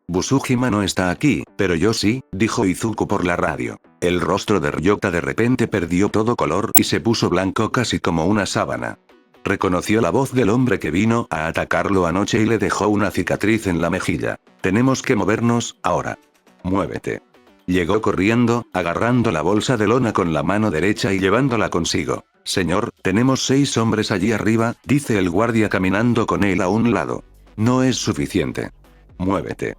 Busujima no está aquí, pero yo sí, dijo Izuku por la radio. El rostro de Ryota de repente perdió todo color y se puso blanco casi como una sábana. Reconoció la voz del hombre que vino a atacarlo anoche y le dejó una cicatriz en la mejilla. Tenemos que movernos, ahora. Muévete. Llegó corriendo, agarrando la bolsa de lona con la mano derecha y llevándola consigo. Señor, tenemos 6 hombres allí arriba, dice el guardia caminando con él a un lado. No es suficiente. Muévete.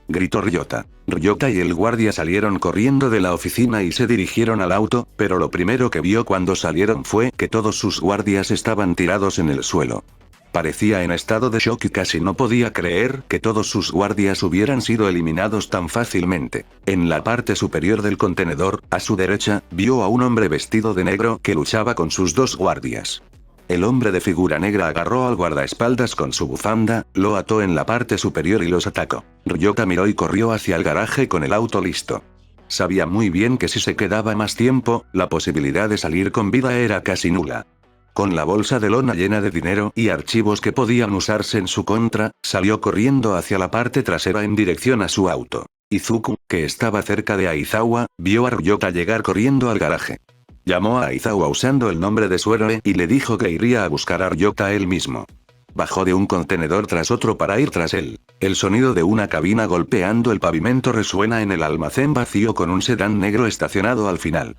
Gritó Ryota. Ryota y el guardia salieron corriendo de la oficina y se dirigieron al auto, pero lo primero que vio cuando salieron fue que todos sus guardias estaban tirados en el suelo. Parecía en estado de shock y casi no podía creer que todos sus guardias hubieran sido eliminados tan fácilmente. En la parte superior del contenedor, a su derecha, vio a un hombre vestido de negro que luchaba con sus 2 guardias. El hombre de figura negra agarró al guardaespaldas con su bufanda, lo ató en la parte superior y los atacó. Ryota miró y corrió hacia el garaje con el auto listo. Sabía muy bien que si se quedaba más tiempo, la posibilidad de salir con vida era casi nula. Con la bolsa de lona llena de dinero y archivos que podían usarse en su contra, salió corriendo hacia la parte trasera en dirección a su auto. Izuku, que estaba cerca de Aizawa, vio a Ryota llegar corriendo al garaje. Llamó a Aizawa usando el nombre de su héroe y le dijo que iría a buscar a Ryota él mismo. Bajó de un contenedor tras otro para ir tras él. El sonido de una cabina golpeando el pavimento resuena en el almacén vacío con un sedán negro estacionado al final.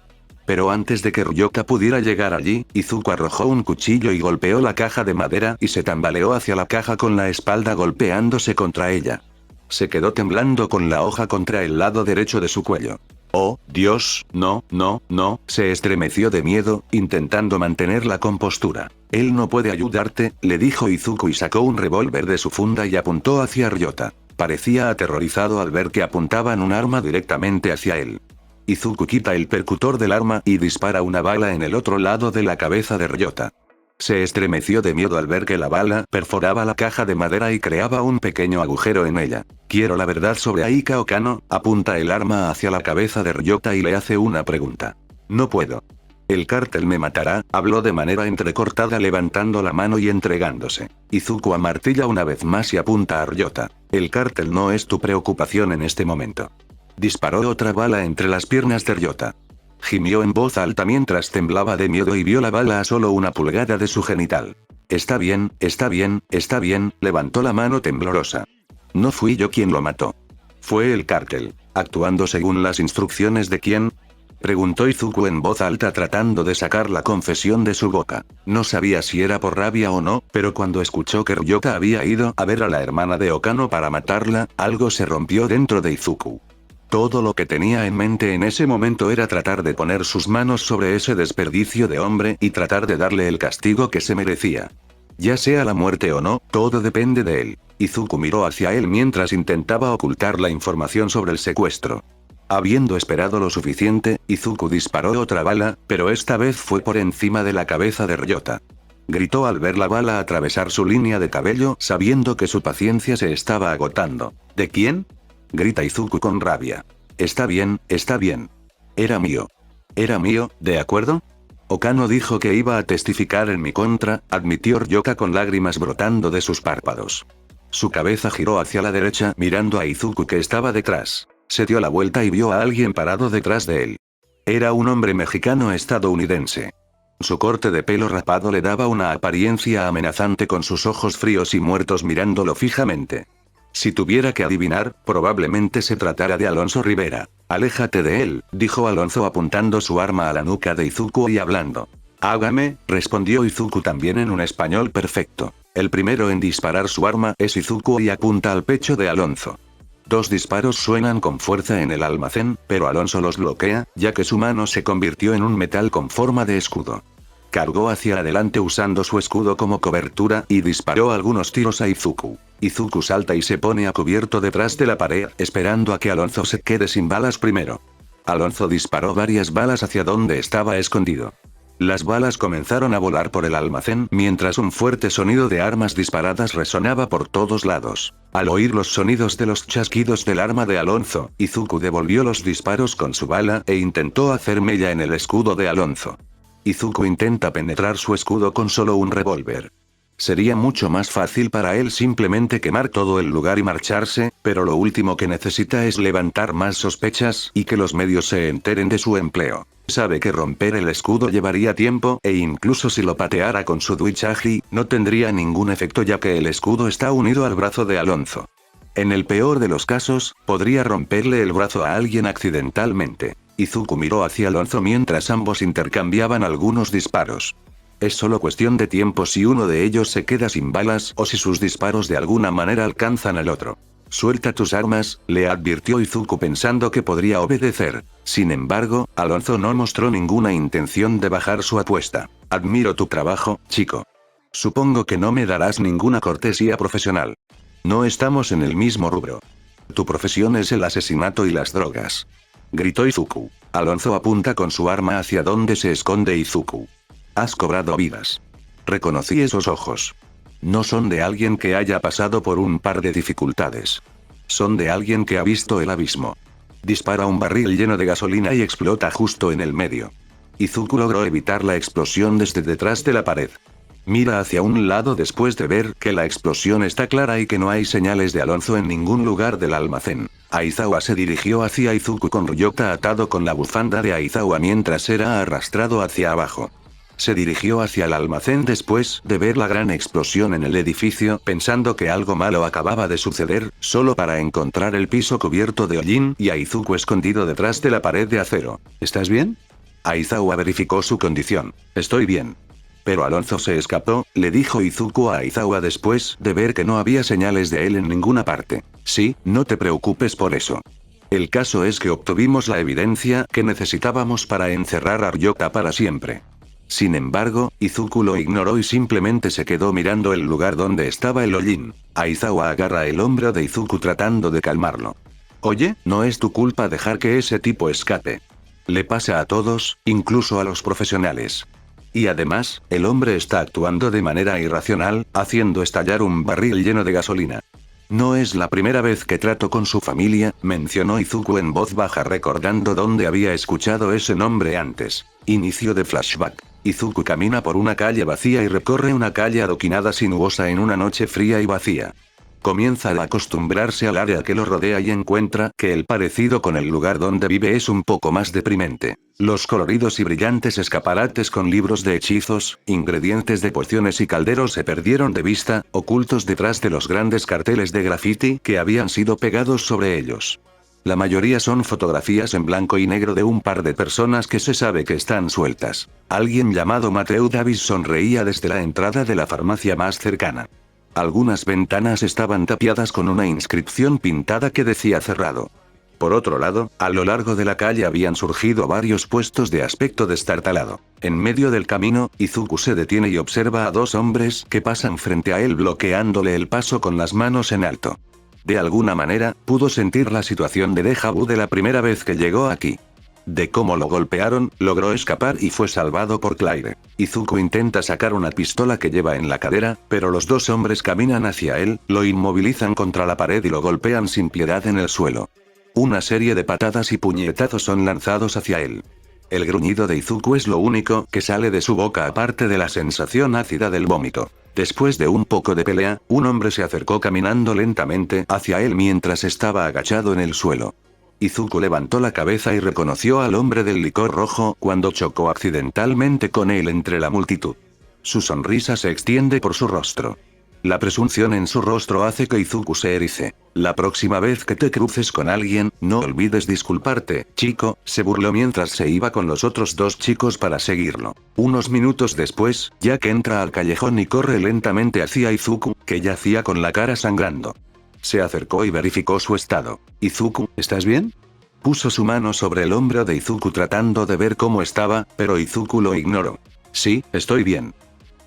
Pero antes de que Ryota pudiera llegar allí, Izuku arrojó un cuchillo y golpeó la caja de madera y se tambaleó hacia la caja con la espalda golpeándose contra ella. Se quedó temblando con la hoja contra el lado derecho de su cuello. Oh, Dios, no, no, no, se estremeció de miedo, intentando mantener la compostura. Él no puede ayudarte, le dijo Izuku y sacó un revólver de su funda y apuntó hacia Ryota. Parecía aterrorizado al ver que apuntaban un arma directamente hacia él. Izuku quita el percutor del arma y dispara una bala en el otro lado de la cabeza de Ryota. Se estremeció de miedo al ver que la bala perforaba la caja de madera y creaba un pequeño agujero en ella. Quiero la verdad sobre Aika Okano, apunta el arma hacia la cabeza de Ryota y le hace una pregunta. No puedo. El cártel me matará, habló de manera entrecortada levantando la mano y entregándose. Izuku amartilla una vez más y apunta a Ryota. El cártel no es tu preocupación en este momento. Disparó otra bala entre las piernas de Ryota. Gimió en voz alta mientras temblaba de miedo y vio la bala a solo 1 pulgada de su genital. Está bien, está bien, está bien, levantó la mano temblorosa. No fui yo quien lo mató. Fue el cártel. ¿Actuando según las instrucciones de quién? Preguntó Izuku en voz alta tratando de sacar la confesión de su boca. No sabía si era por rabia o no, pero cuando escuchó que Ryota había ido a ver a la hermana de Okano para matarla, algo se rompió dentro de Izuku. Todo lo que tenía en mente en ese momento era tratar de poner sus manos sobre ese desperdicio de hombre y tratar de darle el castigo que se merecía. Ya sea la muerte o no, todo depende de él. Izuku miró hacia él mientras intentaba ocultar la información sobre el secuestro. Habiendo esperado lo suficiente, Izuku disparó otra bala, pero esta vez fue por encima de la cabeza de Ryota. Gritó al ver la bala atravesar su línea de cabello, sabiendo que su paciencia se estaba agotando. ¿De quién? Grita Izuku con rabia. Está bien, está bien. Era mío. Era mío, ¿de acuerdo? Okano dijo que iba a testificar en mi contra, admitió Ryota con lágrimas brotando de sus párpados. Su cabeza giró hacia la derecha mirando a Izuku que estaba detrás. Se dio la vuelta y vio a alguien parado detrás de él. Era un hombre mexicano estadounidense. Su corte de pelo rapado le daba una apariencia amenazante con sus ojos fríos y muertos mirándolo fijamente. Si tuviera que adivinar, probablemente se tratara de Alonso Rivera. Aléjate de él, dijo Alonso apuntando su arma a la nuca de Izuku y hablando. Hágame, respondió Izuku también en un español perfecto. El primero en disparar su arma es Izuku y apunta al pecho de Alonso. 2 disparos suenan con fuerza en el almacén, pero Alonso los bloquea, ya que su mano se convirtió en un metal con forma de escudo. Cargó hacia adelante usando su escudo como cobertura y disparó algunos tiros a Izuku. Izuku salta y se pone a cubierto detrás de la pared, esperando a que Alonso se quede sin balas primero. Alonso disparó varias balas hacia donde estaba escondido. Las balas comenzaron a volar por el almacén mientras un fuerte sonido de armas disparadas resonaba por todos lados. Al oír los sonidos de los chasquidos del arma de Alonso, Izuku devolvió los disparos con su bala e intentó hacer mella en el escudo de Alonso. Izuku intenta penetrar su escudo con solo un revólver. Sería mucho más fácil para él simplemente quemar todo el lugar y marcharse, pero lo último que necesita es levantar más sospechas y que los medios se enteren de su empleo. Sabe que romper el escudo llevaría tiempo e incluso si lo pateara con su Duichagi, no tendría ningún efecto ya que el escudo está unido al brazo de Alonso. En el peor de los casos, podría romperle el brazo a alguien accidentalmente. Izuku miró hacia Alonso mientras ambos intercambiaban algunos disparos. Es solo cuestión de tiempo si uno de ellos se queda sin balas o si sus disparos de alguna manera alcanzan al otro. Suelta tus armas, le advirtió Izuku pensando que podría obedecer. Sin embargo, Alonso no mostró ninguna intención de bajar su apuesta. Admiro tu trabajo, chico. Supongo que no me darás ninguna cortesía profesional. No estamos en el mismo rubro. Tu profesión es el asesinato y las drogas. Gritó Izuku. Alonso apunta con su arma hacia donde se esconde Izuku. Has cobrado vidas. Reconocí esos ojos. No son de alguien que haya pasado por un par de dificultades. Son de alguien que ha visto el abismo. Dispara un barril lleno de gasolina y explota justo en el medio. Izuku logró evitar la explosión desde detrás de la pared. Mira hacia un lado después de ver que la explosión está clara y que no hay señales de Alonso en ningún lugar del almacén. Aizawa se dirigió hacia Izuku con Ryota atado con la bufanda de Aizawa mientras era arrastrado hacia abajo. Se dirigió hacia el almacén después de ver la gran explosión en el edificio, pensando que algo malo acababa de suceder, solo para encontrar el piso cubierto de hollín y a Izuku escondido detrás de la pared de acero. ¿Estás bien? Aizawa verificó su condición. Estoy bien. Pero Alonso se escapó, le dijo Izuku a Aizawa después de ver que no había señales de él en ninguna parte. Sí, no te preocupes por eso. El caso es que obtuvimos la evidencia que necesitábamos para encerrar a Ryota para siempre. Sin embargo, Izuku lo ignoró y simplemente se quedó mirando el lugar donde estaba el hollín. Aizawa agarra el hombro de Izuku tratando de calmarlo. Oye, no es tu culpa dejar que ese tipo escape. Le pasa a todos, incluso a los profesionales. Y además, el hombre está actuando de manera irracional, haciendo estallar un barril lleno de gasolina. No es la primera vez que trato con su familia, mencionó Izuku en voz baja recordando dónde había escuchado ese nombre antes. Inicio de flashback. Izuku camina por una calle vacía y recorre una calle adoquinada sinuosa en una noche fría y vacía. Comienza a acostumbrarse al área que lo rodea y encuentra que el parecido con el lugar donde vive es un poco más deprimente. Los coloridos y brillantes escaparates con libros de hechizos, ingredientes de pociones y calderos se perdieron de vista, ocultos detrás de los grandes carteles de graffiti que habían sido pegados sobre ellos. La mayoría son fotografías en blanco y negro de un par de personas que se sabe que están sueltas. Alguien llamado Matthew Davis sonreía desde la entrada de la farmacia más cercana. Algunas ventanas estaban tapiadas con una inscripción pintada que decía cerrado. Por otro lado, a lo largo de la calle habían surgido varios puestos de aspecto destartalado. En medio del camino, Izuku se detiene y observa a dos hombres que pasan frente a él bloqueándole el paso con las manos en alto. De alguna manera, pudo sentir la situación de déjà vu de la primera vez que llegó aquí. De cómo lo golpearon, logró escapar y fue salvado por Claire. Izuku intenta sacar una pistola que lleva en la cadera, pero los dos hombres caminan hacia él, lo inmovilizan contra la pared y lo golpean sin piedad en el suelo. Una serie de patadas y puñetazos son lanzados hacia él. El gruñido de Izuku es lo único que sale de su boca aparte de la sensación ácida del vómito. Después de un poco de pelea, un hombre se acercó caminando lentamente hacia él mientras estaba agachado en el suelo. Izuku levantó la cabeza y reconoció al hombre del licor rojo cuando chocó accidentalmente con él entre la multitud. Su sonrisa se extiende por su rostro. La presunción en su rostro hace que Izuku se erice. La próxima vez que te cruces con alguien, no olvides disculparte, chico, se burló mientras se iba con los otros dos chicos para seguirlo. Unos minutos después, Jack entra al callejón y corre lentamente hacia Izuku, que yacía con la cara sangrando. Se acercó y verificó su estado. Izuku, ¿estás bien? Puso su mano sobre el hombro de Izuku tratando de ver cómo estaba, pero Izuku lo ignoró. Sí, estoy bien.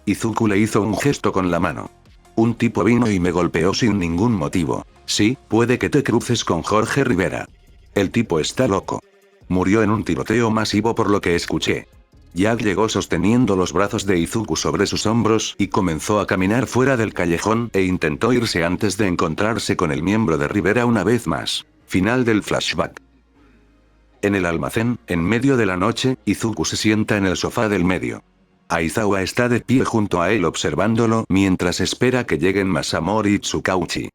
Izuku le hizo un gesto con la mano. Un tipo vino y me golpeó sin ningún motivo. Sí, puede que te cruces con Jorge Rivera. El tipo está loco. Murió en un tiroteo masivo por lo que escuché. Jack llegó sosteniendo los brazos de Izuku sobre sus hombros y comenzó a caminar fuera del callejón e intentó irse antes de encontrarse con el miembro de Rivera una vez más. Final del flashback. En el almacén, en medio de la noche, Izuku se sienta en el sofá del medio. Aizawa está de pie junto a él observándolo mientras espera que lleguen Masamori y Tsukauchi.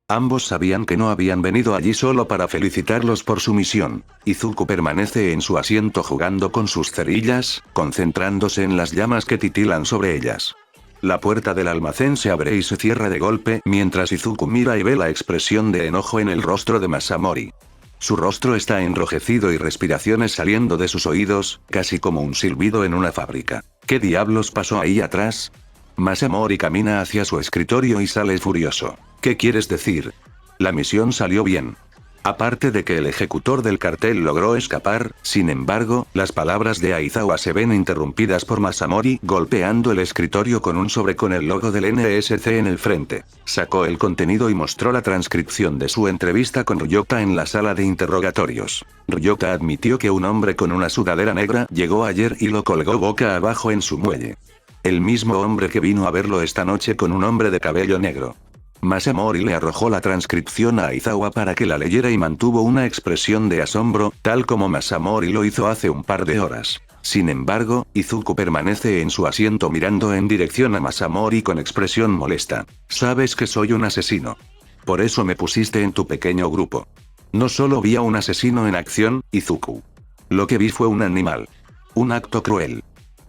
Ambos sabían que no habían venido allí solo para felicitarlos por su misión. Izuku permanece en su asiento jugando con sus cerillas, concentrándose en las llamas que titilan sobre ellas. La puerta del almacén se abre y se cierra de golpe mientras Izuku mira y ve la expresión de enojo en el rostro de Masamori. Su rostro está enrojecido y respiraciones saliendo de sus oídos, casi como un silbido en una fábrica. ¿Qué diablos pasó ahí atrás? Masamori camina hacia su escritorio y sale furioso. ¿Qué quieres decir? La misión salió bien. Aparte de que el ejecutor del cartel logró escapar, sin embargo, las palabras de Aizawa se ven interrumpidas por Masamori golpeando el escritorio con un sobre con el logo del NSC en el frente. Sacó el contenido y mostró la transcripción de su entrevista con Ryota en la sala de interrogatorios. Ryota admitió que un hombre con una sudadera negra llegó ayer y lo colgó boca abajo en su muelle. El mismo hombre que vino a verlo esta noche con un hombre de cabello negro. Masamori le arrojó la transcripción a Aizawa para que la leyera y mantuvo una expresión de asombro, tal como Masamori lo hizo hace un par de horas. Sin embargo, Izuku permanece en su asiento mirando en dirección a Masamori con expresión molesta. Sabes que soy un asesino. Por eso me pusiste en tu pequeño grupo. No solo vi a un asesino en acción, Izuku. Lo que vi fue un animal. Un acto cruel.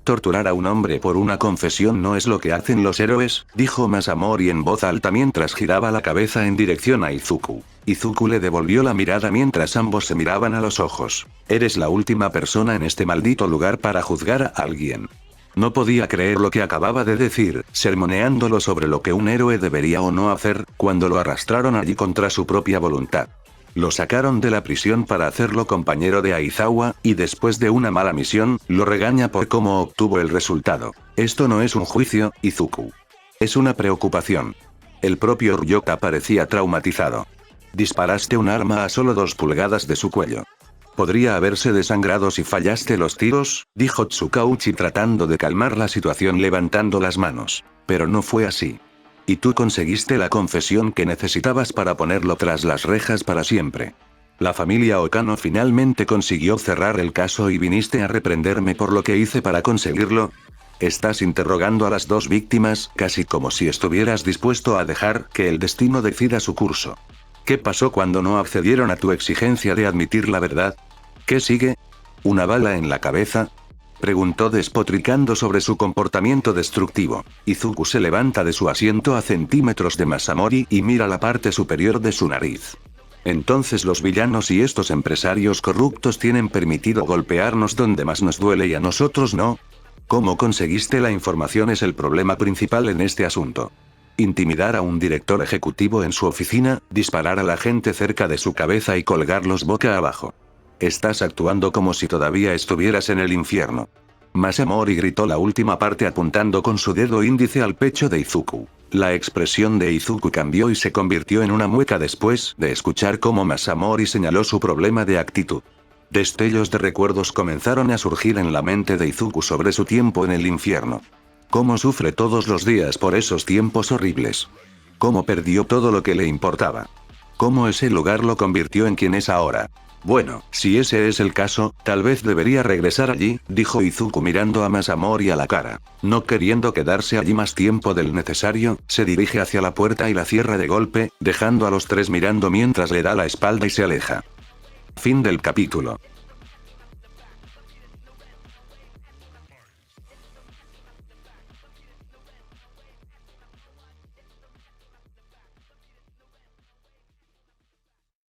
Torturar a un hombre por una confesión no es lo que hacen los héroes, dijo Masamori en voz alta mientras giraba la cabeza en dirección a Izuku. Izuku le devolvió la mirada mientras ambos se miraban a los ojos. Eres la última persona en este maldito lugar para juzgar a alguien. No podía creer lo que acababa de decir, sermoneándolo sobre lo que un héroe debería o no hacer, cuando lo arrastraron allí contra su propia voluntad. Lo sacaron de la prisión para hacerlo compañero de Aizawa, y después de una mala misión, lo regaña por cómo obtuvo el resultado. Esto no es un juicio, Izuku. Es una preocupación. El propio Ryota parecía traumatizado. Disparaste un arma a solo 2 pulgadas de su cuello. Podría haberse desangrado si fallaste los tiros, dijo Tsukauchi tratando de calmar la situación levantando las manos. Pero no fue así. Y tú conseguiste la confesión que necesitabas para ponerlo tras las rejas para siempre. La familia Okano finalmente consiguió cerrar el caso y viniste a reprenderme por lo que hice para conseguirlo. Estás interrogando a las 2 víctimas, casi como si estuvieras dispuesto a dejar que el destino decida su curso. ¿Qué pasó cuando no accedieron a tu exigencia de admitir la verdad? ¿Qué sigue? ¿Una bala en la cabeza? Preguntó despotricando sobre su comportamiento destructivo. Izuku se levanta de su asiento a centímetros de Masamori y mira la parte superior de su nariz. Entonces los villanos y estos empresarios corruptos tienen permitido golpearnos donde más nos duele y a nosotros no. ¿Cómo conseguiste la información es el problema principal en este asunto? Intimidar a un director ejecutivo en su oficina, disparar a la gente cerca de su cabeza y colgarlos boca abajo. Estás actuando como si todavía estuvieras en el infierno. Masamori gritó la última parte apuntando con su dedo índice al pecho de Izuku. La expresión de Izuku cambió y se convirtió en una mueca después de escuchar cómo Masamori señaló su problema de actitud. Destellos de recuerdos comenzaron a surgir en la mente de Izuku sobre su tiempo en el infierno. Cómo sufre todos los días por esos tiempos horribles. Cómo perdió todo lo que le importaba. Cómo ese lugar lo convirtió en quien es ahora. Bueno, si ese es el caso, tal vez debería regresar allí, dijo Izuku mirando a Masamori a la cara. No queriendo quedarse allí más tiempo del necesario, se dirige hacia la puerta y la cierra de golpe, dejando a los 3 mirando mientras le da la espalda y se aleja. Fin del capítulo.